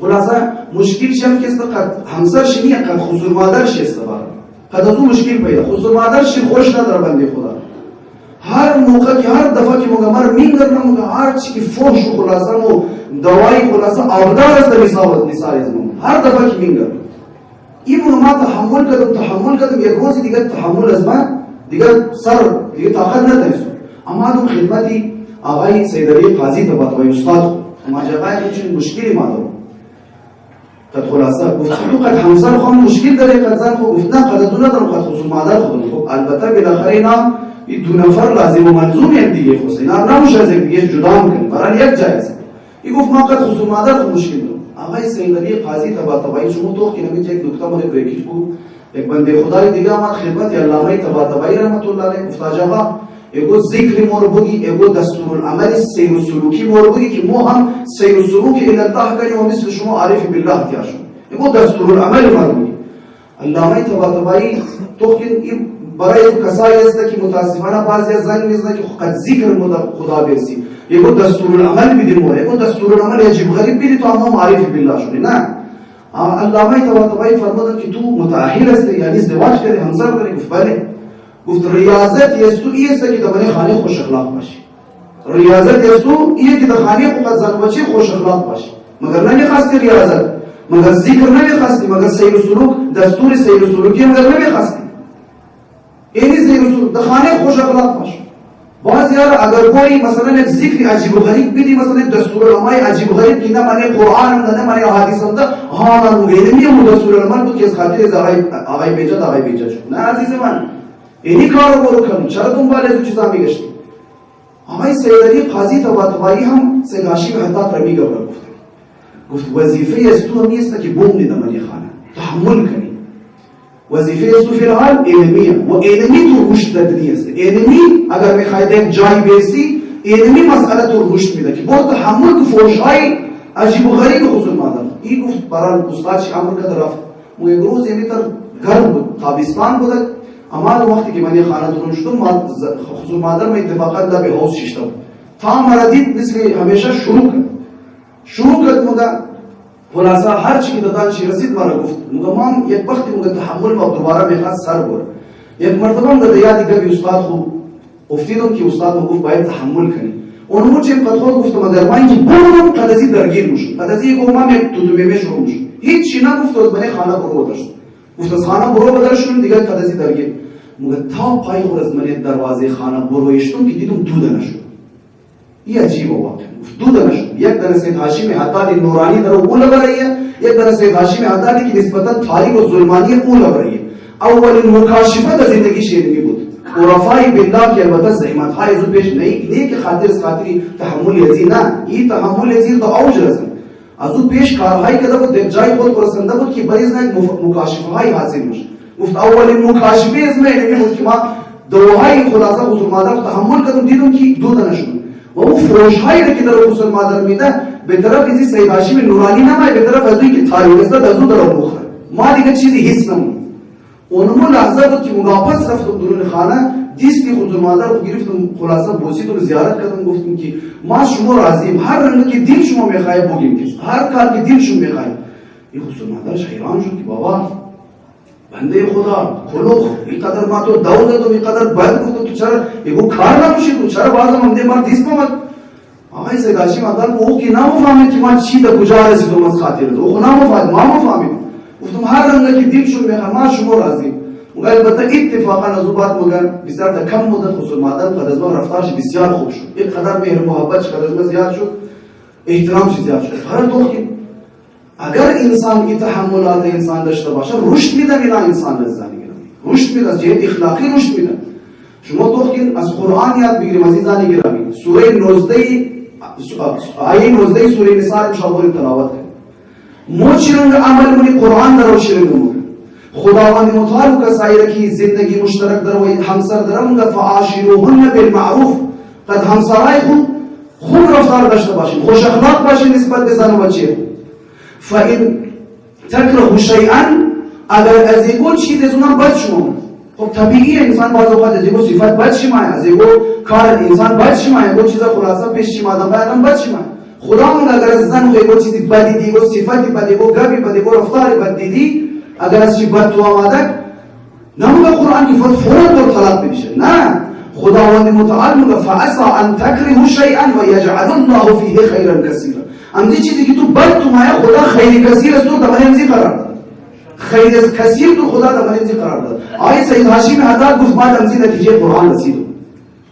خلاصه مشکل شم که است قد همسر شنی قد خصوص مادرش است قد از اون مشکل پیدا، خصوص مادرش خوش نداره بنده خدا. هر موقع که هر دفعه که مگه مر میگردم مگه هر چی که فحش و خلاصه و دوایی خلاصه آبدار است مثال از من هر دفعه که میگردم این ما تحمل کردم یک روزی دیگه تحمل از من دیگه سر دیگه طاقت نداشت. اما دم خدمتی آقای سیدعلی قاضی طباطبایی استاد ما جوای چون مشکلی ما دارم قد خلاصه گفت تو قد همسر خود مشکل داره قد زن خود گفت نه قد تو ندارم قد خصوص مادر خود. خب البته بالاخره اینا این دو نفر لازم و ملزوم یک دیگه خود اینا نمیشه از یک دیگه جدا کنیم برای یک جای است. این گفت ما قد خصوص مادر خود مشکل دارم. آقای سیدعلی قاضی طباطبایی شما تو که نمیشه یک نکته مورد بگید بود یک بنده خدای دیگه آمد خدمت علامه طباطبایی رحمت الله علیه گفت آقا ایگو ذکر مور بگی ایگو دستورالعمل سیر و سلوکی مور بگی که ما هم سیر و سلوک الله کنیم و مثل شما عارف بالله اختیار شد. ایگو دستورالعمل مور بگی. علامه طباطبایی تو که برای کسایی است که متاسفانه بعضی از زن میزنه که قد ذکر خدا برسی ایگو دستورالعمل بدیم مور ایگو دستورالعمل عجیب غریب بدی تو هم عارف بالله شدی. نه علامه طباطبایی فرمودن که تو متأهل هستی یعنی ازدواج کردی همسر داری؟ گفت بله. گفت ریاضت یست تو این است که در خانه خوش اخلاق باشی. ریاضت یست تو این که در خانه خود زن بچه خوش اخلاق باشی. مگر نمیخواستی ریاضت، مگر ذکر نمیخواستی، مگر سیر و سلوک دستور سیر و سلوکی مگر نمیخواستی. اینی سیر و سلوک در خانه خوش اخلاق باش. بعضی یار اگر کوئی مثلا یک ذکر عجیب و غریب بدی مثلا دستورالعمل عجیب و غریب که نه معنی قرآن هم نه معنی احادیث هم ها نه میگه دستورالعمل بود که از خاطر آقای بیجا شد. نه عزیز من اینی کارو برو کنی، چرا دنبال از چیزا میگشتی؟ آقای سیدعلی قاضی طباطبایی هم سید هاشم حداد را میگه گفت وظیفه از تو نیست که بوم در من خانه تحمل کنی. وظیفه از تو فی الحال علمیه و علمی تو رشد دادنی است. علمی اگر میخواید یک جای برسی علمی مسئله تو رشد میده که با تحمل که فحش‌های عجیب و غریب خصوص مادر. این گفت برای استاد چی امر کرد رفت. مو یک روز یمیتر گرم بود تابستان بود. اما وقتی که من خانه درون شدم خصوص مادر من اتفاقا لب حوض شیشتم تا مرا دید مثل همیشه شروع کرد مگه خلاصه هر چی که دادانش رسید مرا گفت مگه من یک وقتی مگه تحمل ما دوباره میخواست سر بر یک مرتبه من یادی گفت استاد خوب افتیدم که استاد گفت باید تحمل کنی اونمو چه قد خود گفتم اگر من که برم قد ازی درگیر میشم قد ازی گفتم من تو میمه شروع میشم هیچ چی نگفت از من خانه برو داشت گفت از خانه برو بدرشون دیگه قد ازی درگیر مگه تا پای خور از من دروازه خانه برویشتم که دیدم دوده نشد. این عجیب واقعا دوده نشد. یک دانه سید هاشم حداد نورانی در اول برایه، یک دانه سید هاشم حدادی که نسبتا تاریک و ظلمانی اول برایه. اولین مکاشفه در زندگی شیرینی بود. عرفای بالله که البته زحمت های زود پیش نه که خاطر از خاطری تحمل یزی نه این تحمل یزی تا اوج رسید. از اون پیش کارهایی کرده بود در جای خود رسنده بود که بریز نه مکاشفه های حاصل میشه. گفت اولین مکاشفه از من اینه بود که ما دوهای خلاصه خصوص مادر تحمل کردم دیدم که دوده نشد و اون فروش‌هایی که در خصوص مادر میده به طرف از سید هاشم نورانی نمای به طرف از اون که تاریخ است از اون در مخه ما دیگه چیزی حس نمون. اونمون لحظه بود که واپس رفتم درون خانه، دیستی خود مادر رو گرفتم، خلاصه بوسید و زیارت کردم، گفتم که ما شما راضیم، هر رنگی که دل شما میخواد بگیم، که هر کار که دل شما میخواد. این خود مادرش حیران شد که بابا بنده خدا خلوخ اینقدر ما تو دو زدم، اینقدر بد گفتم، تو چرا یگو کار نمیشید، تو چرا بازم هم دیگه ما دیست بمد. آقای سید هاشم مادر او که نمیفهمید که من چی در کجا رسیدم از خاطر او خود نمیفهمید، ما میفهمیم. گفتم هر رنگی که دل شما میخواد ما شما راضیم. و البته اتفاقا از اون بعد مگر بسیار در کم مدت خصوص مادر قد از من رفتارش بسیار خوب شد، اینقدر مهر محبتش قد از من زیاد شد، احترامش زیاد شد. هر دوخی اگر انسان این تحملات انسان داشته باشه رشد میده، مینا انسان لذانی گرامی رشد میده، از جهت اخلاقی رشد میده. شما دوخین از قرآن یاد بگیریم عزیزان گرامی، سوره 19 آیه 19 سوره نساء مشابه تلاوت کنیم. ما چرنگ عمل منی قرآن در روشن خداوند متعال کسایی که زندگی مشترک در و همسر دارند فعاشروهن بالمعروف، قد همسرای خوب رفتار داشته باشین، خوش اخلاق باشین نسبت به زن و بچه. فإن تکرهوا شیئا، اگر از یگو چیز از اونم بد شما، خب طبیعیه انسان بعض اوقات از یگو صفت بد شما، از یگو کار انسان بد شما، یگو چیزا خلاصه پیش شما آدم بعدم بد شما. خداوند اگر از زن و یگو چیزی بدی دیگو صفتی بدی یگو گبی بدی یگو رفتار بد دیدی، اگر از چی بد تو آمده نموده قرآن که فوراً دور طلاق بشه، نه خداوند متعال میگه فعسى ان تکرهوا شیئا و یجعل الله فیه خیرا کثیرا. امدی چیزی که تو بد تو مایا خدا خیر کثیر است تو در منزی قرار داد، خیر کثیر تو خدا در منزی قرار داد. آیه سید هاشم حداد گفت ما در نتیجه قرآن رسیدم،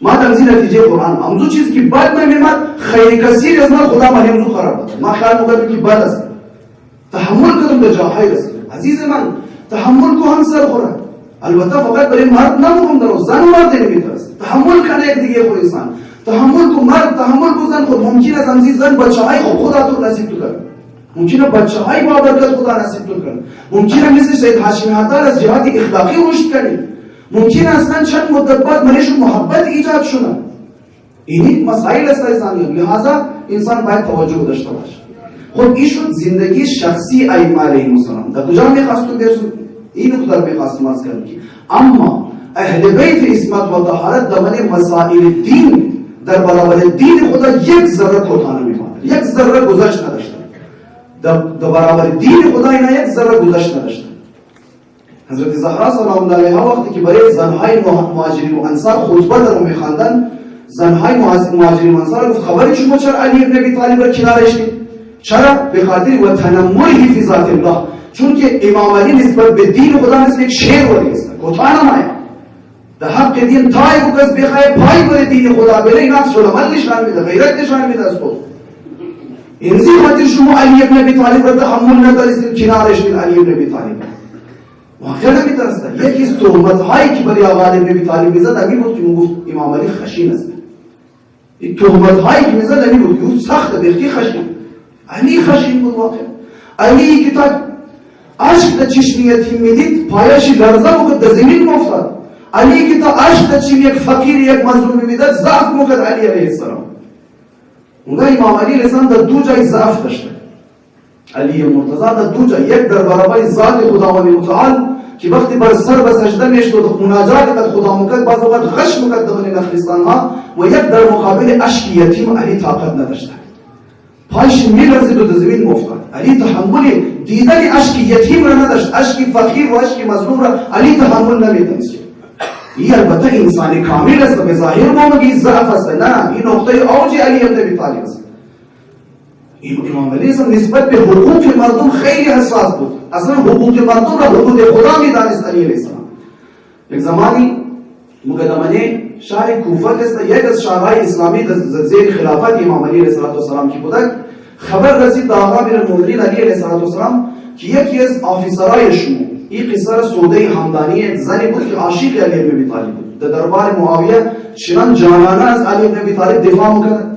ما در نتیجه قرآن امزو چیزی که بد میمد خیر کثیر از ما خدا منزی قرار داد. ما خیال میکنم که بد است، تحمل کردم به جاهای رسید. عزیز من تحمل کو هم سر خوره، البته فقط برای مرد نمونم در زن و مرد نمیترست تحمل کنه یک دیگه خود انسان، تحمل کو مرد تحمل کو زن خود ممکن است همزی زن بچه های خدا تو نصیب تو کنه، ممکنه بچه های بابرکت خدا نصیب تو کنه، ممکنه مثل سید هاشم حداد از جهات اخلاقی رشد کنی، ممکنه اصلا چند مدت بعد منش محبت ایجاد شونه. این مسائل است انسانی، لہذا انسان باید توجه داشته باشه. خب این شد زندگی شخصی ائمه علیهم السلام. در کجا میخواستم برسم؟ این نقطه میخواستم از کردم که اما اهل بیت عصمت و طهارت در مسائل دین در برابر دین خدا یک ذره کوتاه نمی‌ماند، یک ذره گذشت نداشتن، در برابر دین خدا اینا یک ذره گذشت نداشتن. حضرت زهرا سلام الله علیها وقتی که برای زنهای مهاجرین و انصار خطبه در می‌خواندن، زنهای مهاجرین و انصار گفت خبری شما چرا علی ابن ابی طالب را کنارش دید؟ چرا؟ به خاطر و تنمره فی ذات الله، چون که امام علی نسبت به دین خدا مثل یک شیر ولی است، کوتاه نماید در حق دین تای بکس بخواه پای بر دین خدا بره، این هم سلامت نشان میده، غیرت نشان میده از خود. اینزی خاطر شما علی ابن ابی طالب را تحمل ندارید کنارش دید علی ابن ابی طالب واقعا نمیترسته. یکی از تهمت هایی که برای آقا علی ابن ابی طالب میزد امی بود که اون گفت امام علی خشین است. این تهمت هایی که میزد امی بود که اون سخت بختی خشین، علی خشین بود واقعا. علی که تا عشق در چشم یتیم میدید پایش لرزه بکد در زمین مفتاد. علی که تا عشق در چشم یک فقیر یک مظلوم میدید ضعف مکد علی علیه السلام. اونگاه امام علی لسان در دو جای ضعف داشته، علی مرتضی در دو جای، یک در برابر ذات خداوند متعال که وقتی بر سر به سجده میشد و مناجات به خدا میکرد بعض اوقات غش میکرد در نخلستان ها، و یک در مقابل عشق یتیم علی طاقت نداشته، پایش میلرزید و در زمین مفتاد. علی تحمل دیدن عشق یتیم را نداشت، عشق فقیر و عشق مظلوم را علی تحمل نمیدانست. این البته انسان کامل است، به ظاهر ما میگی ضعف است، نه، این نقطه اوج علی ابن ابی طالب است. امام علی نسبت به حقوق مردم خیلی حساس بود، اصلا حقوق مردم را حقوق خدا میدانست علی علیه السلام. یک زمانی مقدمه شهر کوفه است، یک از شهرهای اسلامی در زیر خلافت امام علی علیه السلام که بودند، خبر رسید به آقا امیرالمؤمنین علی علیه السلام که یکی از آفیسرای شما، این قصه سوده همدانی یک زنی بود که عاشق علی ابن ابی طالب بود، در دربار معاویه چنان جانانه از علی ابن ابی طالب دفاع میکرد.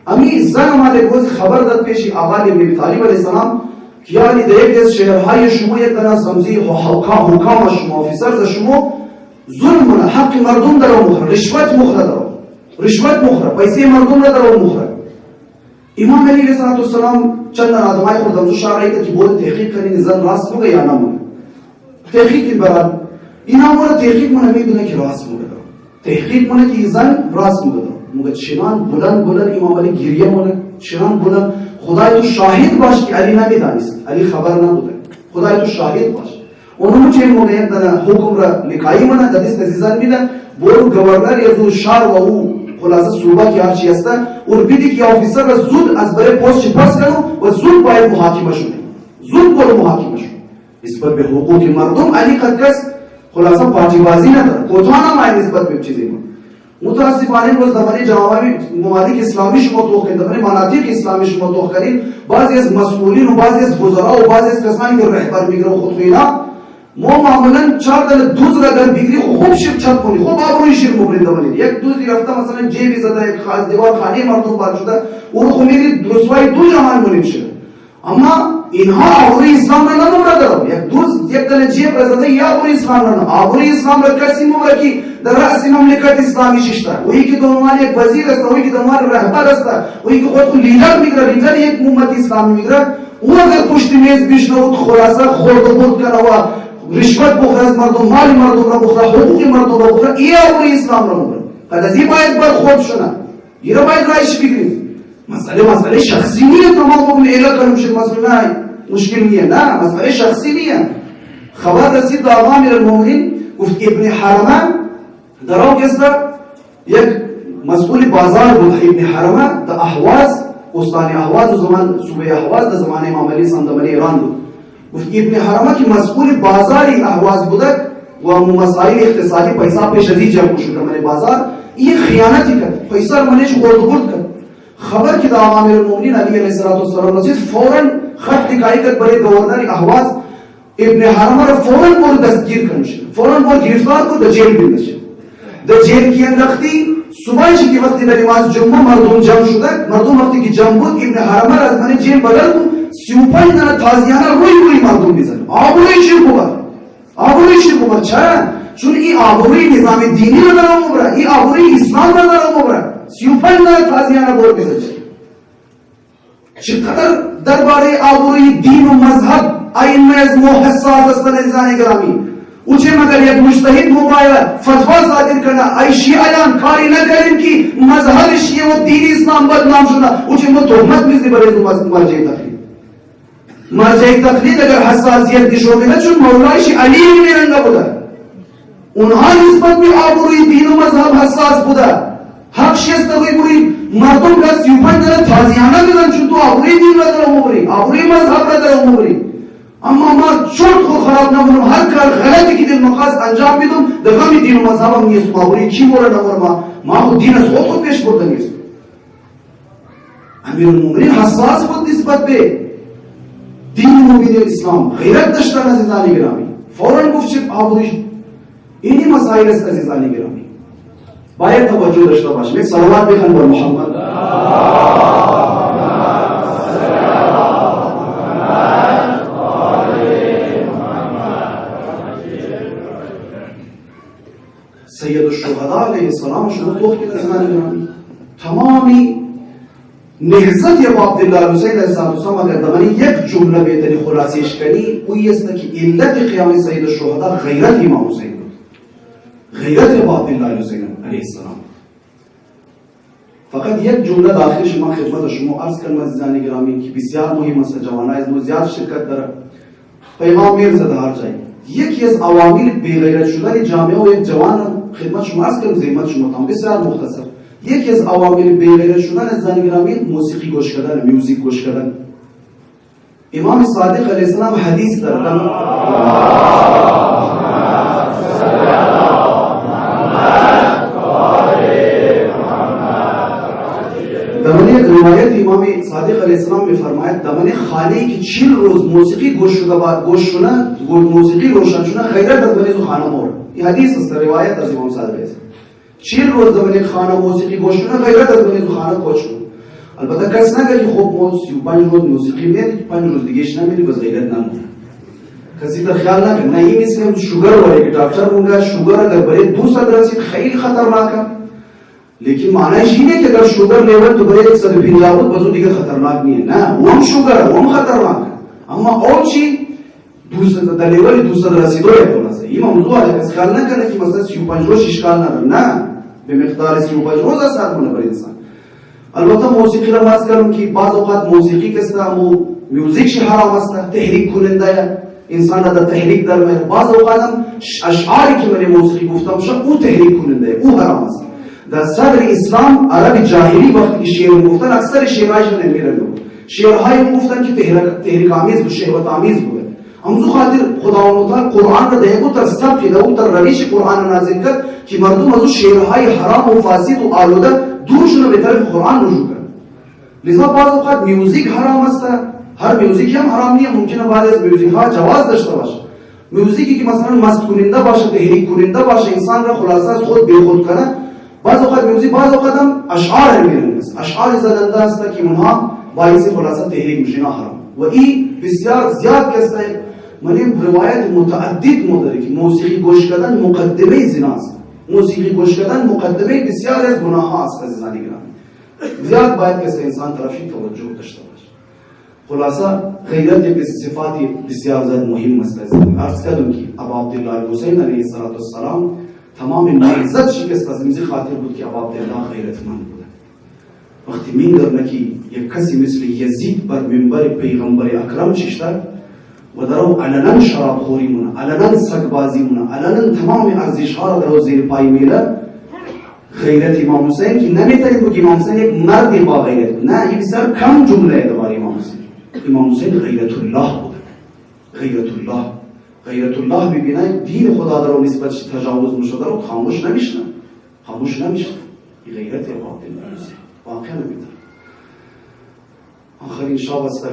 امی زن اومده روز خبر داد پیش آقا ابن ابی طالب علیه السلام که یعنی در یک از شهرهای شما یک دانه سمزی حکام شما آفیسر شما ظلم کنه، حق مردم در اون مخره، رشوت مخره داره، رشوت مخره، پیسه مردم را در اون مخره. امام علی علیه السلام چند آدمای خودم تو شهرایی که بود تحقیق کنین زن راست میگه یا نمونه. تحقیق برای اینا مورد تحقیق منه میدونه که راست میگه تحقیق منه که زن راست میگه چنان بلند امام علی گریه منه چنان بلند خدای تو شاهد باش که علی نمیدانست علی خبر نبوده خدای تو شاهد باش اونم چه موقع در حکم را لکایی منه دست عزیزان میدن برو گورنر یا زود شهر و او خلاصه صوبه که هرچی هسته اور بیدی که آفیسر را زود از برای پست پاس کنو و زود باید محاکمه شونه زود برو محاکمه شونه نسبت به حقوق مردم علی قد کس خلاصه پارتی بازی نداره کوتاه نماید نسبت به چیزی ما متاسفانه روز زمانی جوابی ممالک اسلامی شما توخ کردن زمانی مناطق اسلامی شما توخ کردین بعضی از مسئولین و بعضی از وزرا و بعضی از کسانی که رهبر میگیره و خودخوینا ما معمولا 4 تا دوز را در بگیری خوب شیر چت کنی خوب آبروی شیر مبرید دمانی یک دوزی رفته مثلا جیبی زده یک خاص دیوار خانه مردم بار شده اون خو میگی رسوای دو جهان مونیم شده اما اینها آبروی اسلام را نمورده یک دوز یک دل جیب را زده یا آبروی اسلام را نه آبروی اسلام را کسی مبره که در رأس مملکت اسلامی ششته وی که دنبال یک وزیر است وی که دنبال رهبر است وی که خود لیدر میگیره لیدر یک امت اسلامی میگیره اون اگر پشت میز بشنود خلاصه خورد و برد کنه و رشوت بخوره از مردم مال مردم را بخوره حقوق مردم را بخوره این آبروی اسلام را مبره قد از این باید برخورد شونه این را باید رایش بگیریم مسئله شخصی نیه تمام بگم ایلا کنم شد مسئله مشکل نیه نه مسئله شخصی نیه خبر رسید به آقا امیرالمومنین گفت ابن حرمه در آوگستا یک مسئول بازار بود ابن حرمه در احواز استان احواز و زمان صوبه احواز در زمان امام علی صندوق ایران بود گفت ابن حرمه که مسئول بازاری احواز بوده و مسائل اقتصادی پیسا پیش ازی جمع شده من بازار این خیانتی کرد پیسا رو منش خورد و برد کرد خبر که در آقا امیرالمومنین علی علیه السلام رسید فوراً خط نکایی کرد برای گورنر احواز ابن حرمه را فوراً برد دستگیر کنه فوراً برد گرفتار کرد در جیل بندازه در جیل کی انداختی صبحش که وقتی در نماز جمعه مردم جمع شده مردم وقتی که جمع بود ابن حرمه را از من جیل بدل کن 35 دانه تازیانه روی مردم میزنه آبروی شیر ببر چرا؟ چون این آبروی نظام دینی رو دارم مبره این آبروی اسلام رو دارم مبره 35 دانه تازیانه بر میزنه چقدر درباره آبروی دین و مذهب ائمه از حساس هستند عزیزان گرامی او چه مگر یک مجتهد مباید فتوا صادر کنه ای شیعیان کاری نکردیم که مذهب شیعه و دین اسلام بدنام شده او چه ما تهمت میزنی برای مرجع تقلید مرجع تقلید اگر حساسیت نشون میده چون مولایش علی میرنگه بوده اونها نسبت به آبروی دین و مذهب حساس بوده حق شست بوری مردم که 35 داره تازیانه میدن چون تو آبروی دین را داره مبری آبروی مذهب را داره مبری اما ما چرت خود خراب نمونم هر کار غلطی که دل مخواست انجام میدم در غم دین و مذهب هم نیست آبروی کی بوره نمونم ما خود دین از خود پیش برده نیست امیرالمومنین حساس بود نسبت به دین مبین اسلام غیرت داشتن عزیزان گرامی فوراً گفت چه آبروی اینی مسائل است عزیزان گرامی باید توجه داشته باشیم یک صلوات بخوان بر محمد سید الشهدا علیه السلام شما توخ که زمان گرامی تمامی نهضت ابو عبدالله حسین علیه السلام اگر دمانی یک جمله بهتری خلاصیش کنی اوی است که علت قیام سید الشهدا غیرت امام حسین بود غیرت ابو عبدالله حسین علیه السلام فقط یک جمله داخل شما خدمت شما عرض کنم عزیزان گرامی که بسیار مهم است جوانای از زیاد شرکت داره پیغام میرسه هر جای یکی از عوامل بی‌غیرت شدن جامعه و یک جوان خدمت شما عرض کنم زحمت شما تام بسیار مختصر یکی از عوامل بی‌غیرت شدن عزیزان گرامی موسیقی گوش کردن میوزیک گوش کردن امام صادق علیه السلام حدیث داره دمانی یک روایت امام صادق علیه السلام میفرماید دمانی خانه‌ای که 40 روز موسیقی گوش شده بعد گوش شده موسیقی روشن شده غیرت از بنی خانه مور این حدیث است روایت از امام صادق است 40 روز دمانی خانه موسیقی گوش شده غیرت از بنی خانه کوچ شده البته کس نگه که خب 35 روز موسیقی میاد 5 روز دیگهش نمیری بس غیرت نمونه کسی در خیال نکنه نه این مثل شوگر ولی که دکتر مونده شوگر اگر برای 200 رسید خیلی خطرناکه لیکن معنیش اینه که اگر شوگر لیول تو برای 150 بود بازو دیگه خطرناک نیه نه هم شوگر هم خطرناک اما اون چی دوست در لیول دوست رسیدو یکون است. این موضوع از خیال نکنه که مثلا 35 روز اشکال نداره، نه، به مقدار 35 روز اثر کنه بر انسان. البته موسیقی را مست کردم که بعض اوقات موسیقی که است و میوزیک حرام است، تحریک کننده انسان را در تحریک در میاره. بعض اوقات هم اشعاری که من موسیقی گفتم شد او تحریک کننده، او حرام است. در صدر اسلام عرب جاهلی وقتی که شعر گفتن اکثر شعرهایشون نمیرن، شعرهای گفتن که تحریک آمیز بود، شهوت آمیز بود. همزو خاطر خداوند تعالی قرآن را دیگه در سبک داو در روش قرآن نازل کرد که مردم از شعرهای حرام و فاسد و آلوده دورشون به طرف قرآن رجوع کنند. لذا بعض اوقات میوزیک حرام است. هر میوزیک هم حرام نیست، ممکنه بعضی از میوزیک ها جواز داشته باشه. میوزیکی که مثلا مست کننده باشه، تحریک کننده باشه، انسان را خلاصه از خود بیخود کنه. بعض اوقات میوزیک، بعض اوقات هم اشعار میرن، اشعار زدنده است که اونها باعث خلاصه تحریک میشن حرام. و این بسیار زیاد کسته. من این روایت متعدد مداره که موسیقی گوش کردن مقدمه زنا است. موسیقی گوش کردن مقدمه بسیار از گناه ها است. عزیزان گرامی، زیاد باید که انسان طرفی توجه داشته باشه. خلاصه غیرت یک صفاتی بسیار زیاد مهم است. عرض کردم که ابا عبدالله حسین علیه السلام تمام معزت شکست از این خاطر بود که ابا عبدالله غیرتمند بود. وقتی می‌دونه که یک کسی مثل یزید بر منبر پیغمبر اکرم نشسته و در او علنا شراب خوری مونه، علنا سگبازی مونه، علنا تمام ارزش ها را در او زیر پای میره، غیرت امام حسین که نمیتونید بگید امام حسین یک مرد با غیرت، نه، این بسیار کم جمله درباره امام حسین. امام حسین غیرت الله بود. غیرت الله ببینه دین خدا در او نسبتش تجاوز میشه، در او خاموش نمیشه. این غیرت امام حسین واقعا نمیتونه. آخرین شب است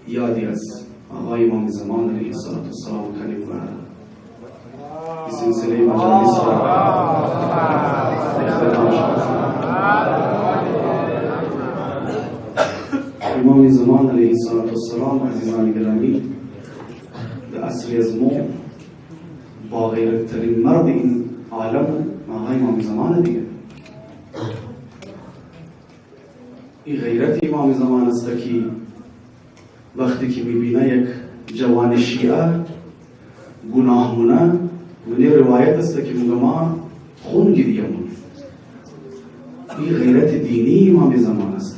یادی است آقای امام زمان علیه السلام کلیم کنند این سلسله مجالس را اختتام شد. امام زمان علیه السلام عزیزان گرامی در عصری از ما با غیرترین مرد این عالم آقای امام زمان دیگه. این غیرت امام زمان است که وقتی که میبینه یک جوان شیعه گناه مونه، منی روایت است که ما خون گریه مونه. این غیرت دینی امام زمان است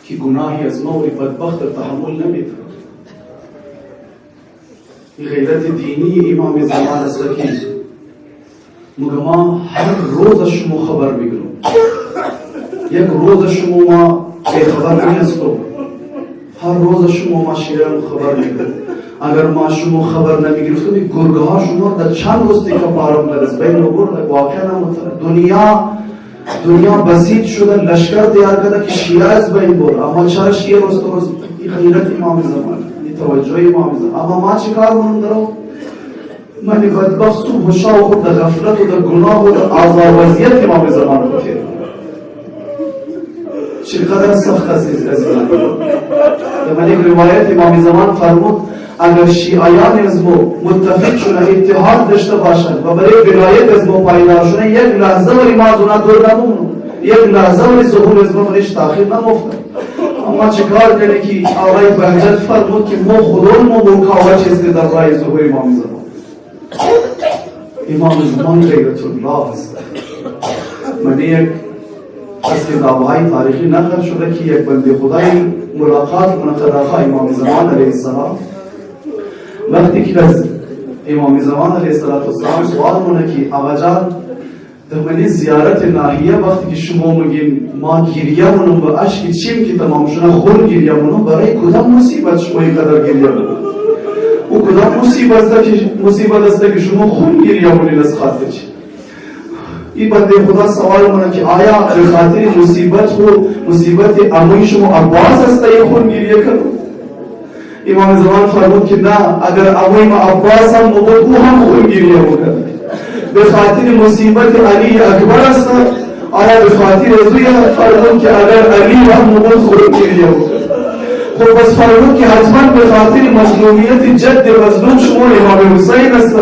که گناهی از نوع بدبخت تحمل نمیتونه. این غیرت دینی امام زمان است که ما هر روز شما خبر میگیرم، یک روز شما ما خبر نیستم، هر روز شما ما شیران خبر میگیرم. اگر ما شما خبر نمیگرفتم این گرگه ها شما در چند روز دیگه پارم درست بین و گرد واقعا نموتره. دنیا بسیط شده، لشکر دیار کرده که شیعه از بین بر، اما چرا شیعه روز تو روز؟ این غیرت امام زمان، این توجه امام زمان. اما ما چی کار کنم درو؟ من بدبخت صبح و شب خود در غفلت و در گناه و در آزاروزیت امام زمان رو بتیر. چقدر سخت است عزیزان. در من یک روایت امام زمان فرمود اگر شیعیان از ما متفق شدن، اتحاد داشته باشند و برای ولایت از ما پایدار شدن، یک لحظه ولی ما از اونا دور نمونم، یک لحظه ولی ظهور از ما برایش تاخیر نمفتن. اما چکار کنه که آقای بهجت فرمود که ما خودمون مکاوه چیزی در راه ظهور امام زمان. امام زمان غیرت الله است. من یک از کتاب‌های تاریخی نقل شده که یک بنده خدای ملاقات منقدرها امام زمان علیه السلام وقتی که از امام زمان علیه السلام سوال مونه که آقا جان در منی زیارت ناهیه وقتی که شما میگین ما گریه مونم و عشق چیم که تمام شده خون گریه مونم، برای کدام مصیبت شما اینقدر گریه مونم؟ او کدام مصیبت است که شما خون گریه مونین از خاطر چی؟ این بنده خدا سوال مونه که آیا به خاطر مصیبت عموی شما عباس است یا خون گریه کنم؟ امام زمان فرمود که نه، اگر عموی ما عباس هم بود او هم خون گریه بکرد. به خاطر مصیبت علی اکبر است، آیا به خاطر ازوی فرمود که اگر علی هم بود خون گریه بکرد. خب بس فرمود که حتما به خاطر مظلومیت جد مظلوم شما امام حسین است.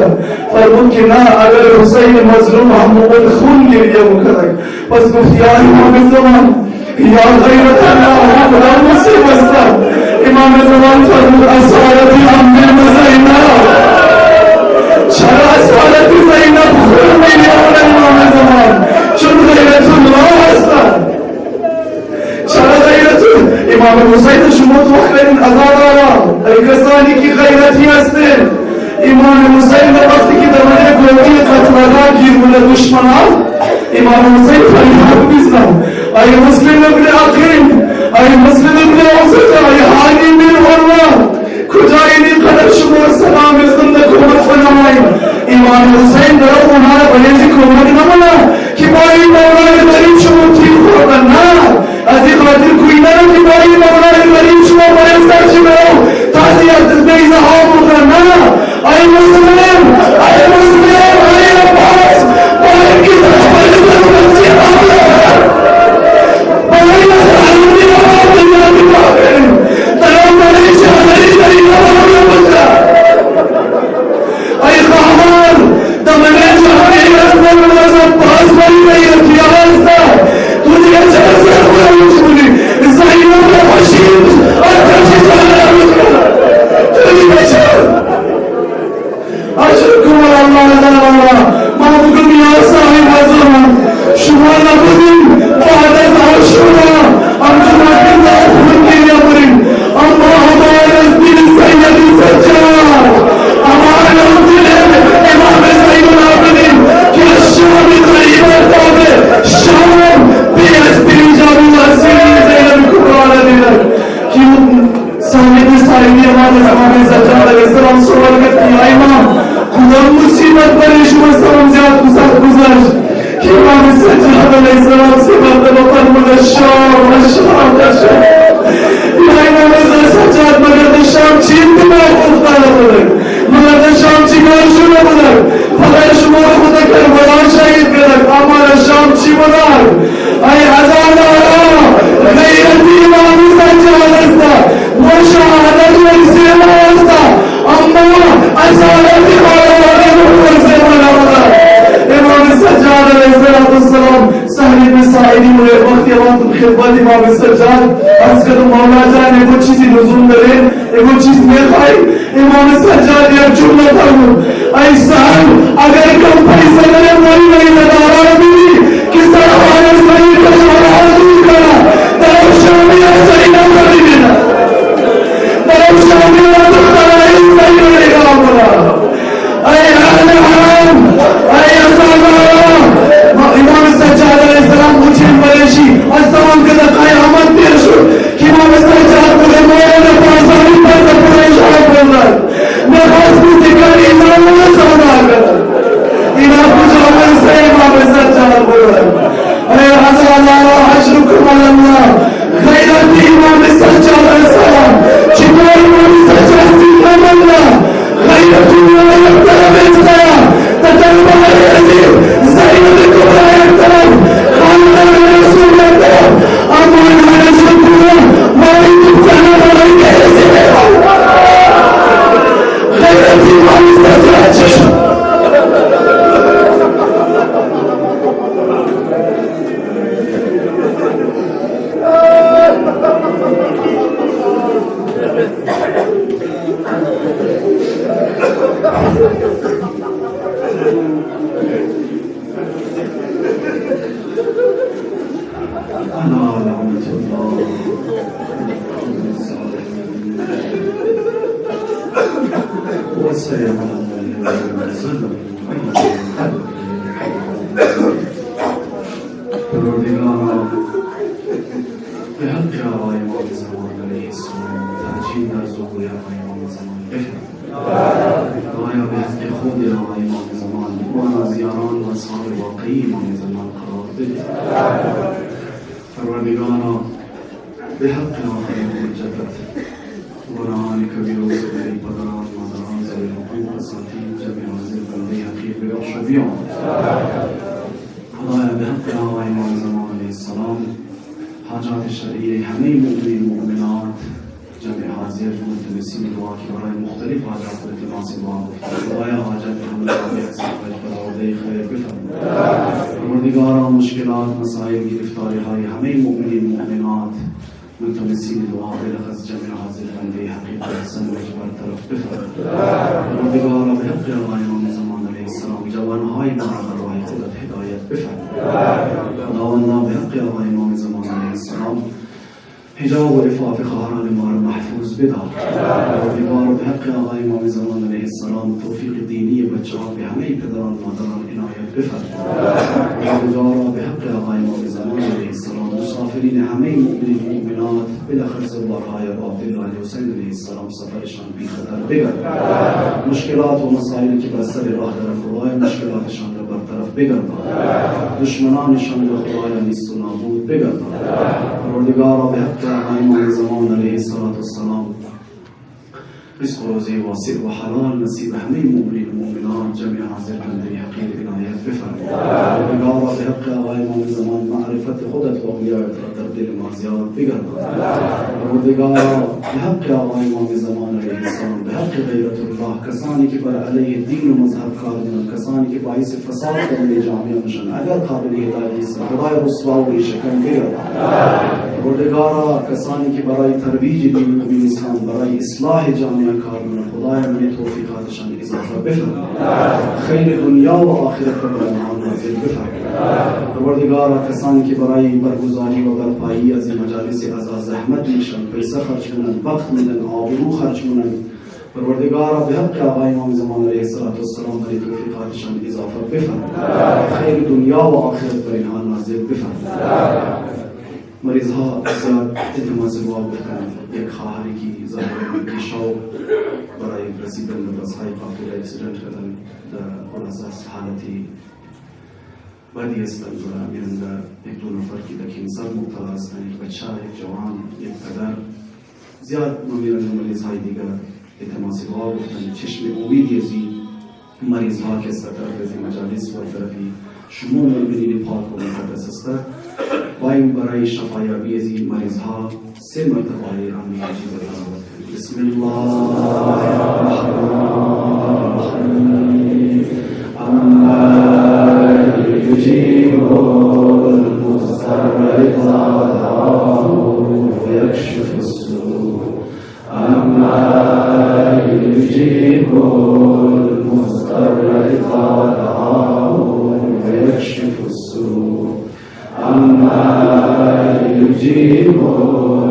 فرمود که نه، اگر حسین مظلوم هم بود خون گریه بکرد. پس گفت یا امام زمان یا غیرت الله خدا مصیب است. امام زمان فرمود اصالتی امه زینب چرا اصالتی زینب خون میلیون امام زمان چون غیرت الله هستن چرا غیرتون امام حسین شما تو خیلی ازاد آلا ای کسانی که غیرتی هستن امام حسین وقتی که در مده گوهی قتلگاه گیر بوده دشمنان امام حسین فریاد میزنم ای مسلم ابن عقیل ای مسلم ابن عزتا ای حالی من حرمه کجا این قدر شما سلام ازدن کمک بناماییم امام حسین در اونها را بلیزی کمک نمانا که با این مولای غریب شما تیر خوردن نه از این خاطر کوئی نرو که با این مولای غریب شما باید سرچی برو تازی از بیزه ها بودن نه ای مسلم ای مسلم ای عباس باید که تشبالی بچی آمد باید از علمی آمد دنیامی باقرین درام بلی شهدری داری نمامی بچه ای خواهر دمنه جهانی رسول مذہب باز بری نہیں رکھی آستا تجھے اچھا سے ہوئے مجھولی زینب خوشید اور ترشی جانا مجھولا تجھے بچہ اشرکم اللہ تعالی محبوبکم یا صاحب حضرم شما نبودیم بعد از عاشورا ام شما کنده خون دنیا بریم اما ہمارے از دل سیدی سجاد ہمارے از دل امام زین العابدین کہ الشام قریب ارتاب شام بیستی جابو وسیلی زینب کبرال دیدر کہ سامد سائنی امام زمان سجاد علیہ السلام سوال کرتی ہے امام خدا مصیبت بری شما سلام زیاد گزار گزارش کہ امام سجاد علیہ السلام سے مرتبہ فرمود الشام الشام الشام یا امام سجاد مگر شام چین دماغ افتاده بودن مگر شام چی کار شده بودن فقط شما خدا کربلا شهید کرد اما شام چی بودن ای هزاران غیرتی امام سجاد است مشاهدت ورسیما است اما اصالتی خالقانی ورسیما نبودن امام سجاد علیه السلام سهل بن سعیدی موی وقتی وقت خدمت امام سجاد از کدوم مولا جان ایگو چیزی لزوم داره ایگو چیز میخوای امام سجاد یک جمله فرمود ای سهل اگر کم پیسه داره مولی نگی ندارا بیدی که سرحان از منی کشورها دور کنه در شامی از زینب کردی بیده در شامی از دخترهای زینب نگاه کنه ای اهل حرام ای ازادارا امام سجاد علیه السلام مجھن بریشی از تمام کده قیامت دیر شد که امام سجاد بوده مولانا پاسانی پر در پریش آب بردن نخواست بیسی کر ایمان و سودا کرد اینا کجا مرسه امام سجاد بردن ای ازادارا اشرکم الله غیرت امام سجاد علیه السلام چطور امام سجاد سیدنا الله غیرت الله یک طرف استیا تجربه عزیز زینب کبرا یک طرف خاندان رسول یک طرف اما انہوں شکر مائی دکھانا مائی کیسے غیرت امام سجاد چشم حاجات شرعی همه مؤمنات جمع حاضر ملتمسین دعا که برای مختلف حاجات التماس دعا خدایا حاجت همه را بحساب خداوندی خیر بفرما پروردگارا مشکلات مسائل گرفتاری های همه مؤمنات ملتمسین دعا بلغ از جمع حاضر بنده حقیقت حسن وجبر طرف بفرد پروردگارا به حق آقای امام زمان علیه السلام جوانهای ما را به راه خودت هدایت بفرد خداوندا به حق آقای امام زمان علیه السلام حجاب و عفاف خواهران ما را محفوظ بدار پروردگارا به حق آقای امام زمان علیه السلام توفیق دینی بچه ها به همه پدران مادران عنایت بفرد پروردگارا به حق آقای امام زمان علیه السلام مسافرین همه مؤمنین مؤمنات بالاخص بارهای عبدالله علیه حسین علیه السلام سفرشان بی خطر بگرد مشکلات و مسائلی که بر سر راه در خدای مشکلاتشان را برطرف بگردان دشمنانشان را خدای نیست و نابود بگردان پروردگارا به حق آقای امام زمان علیه السلام رزق و روزی واسع و حلال نصیب همه مؤمنین و مؤمنات جمع حاضر بنده حقیر عنایت بفرمای پروردگارا به حق آقای امام زمان معرفت خودت و اولیایت را در دل ما زیاد بگردان پروردگارا به حق آقای امام زمان علیه السلام به حق غیرت الله کسانی که بر علیه دین و مذهب کار میکنند کسانی که باعث فساد در جامعه میشن اگر قابل هدایت نیست خدای رسوا و ریشه‌کن بگردان پروردگارا کسانی که برای ترویج دین و اسلام برای اصلاح جامعه کار میکنند خدای من توفیقاتشان اضافه بفرما خیر دنیا و آخرت را بر آنها نازل بفرما پروردگارا کسانی که برای برگزاری و برپایی از این مجالس از زحمت میشن پیسه خرج کنند وقت میدن آبرو خرج کنند پروردگارا به حق آقای امام زمان علیه السلام برای توفیقاتشان اضافه بفرما خیر دنیا و آخرت بر اینها نازل بفرما مریض ها زیاد التماس دعا بکنند یک خواهری که ظاهرا شو برای رسیدن به بسهای قافله اکسیدنت کردن در خلاصه حالتی بدی هستند و میرنده یک دو نفر که در کینسر مبتلا هستند یک بچه یک جوان یک پدر زیاد میرنده مریض های دیگر التماس دعا بکنند چشم امیدی از این مریض ها که از طرف مجالس و طرفی شما مؤمنین پاک و مقدس است بایم برای شفایابی از این مریض ها 3 مرتبه انبیا تلاوت کنید بسم الله الرحمن الرحیم اما یجیب المضطر اذا دعاه و یکشف السوء اما یجیب المضطر اذا دعاه و یکشف السوء أما يجيب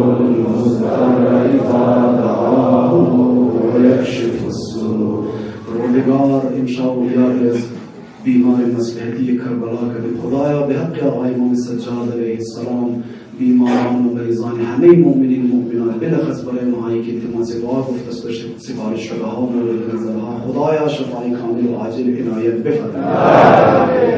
المضطر إذا دعاه ويكشف السوء پروردگار امشب و یارز بیمار مصلحتی کربلا کرد خدایا به حق آقای امام سجاد علیه السلام بیماران و مریضان همه مؤمنین و مؤمنات بلخص برای ماهایی که التماس دعا گفته است سفارش شده ها و مورد نظرها خدایا شفای کامل و عاجل عنایت بفرمای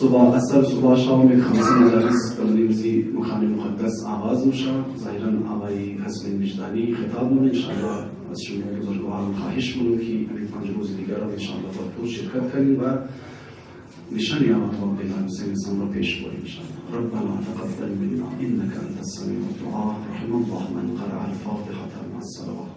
صبح اصل صبح شام 50 مجالس بلنیمزی مخانه مقدس آغاز میشه ظاهرا آقای حسن مجدانی خطاب مونه انشاءالله از شما بزرگواران خواهش مونه که این 5 روز دیگر را انشاءالله با شرکت کنیم و نشانی آقا پیغمبر حسین را پیش بریم انشاءالله ربنا تقبل منا انك انت السميع الدعاء رحم الله من قرأ الفاتحة مع الصلوات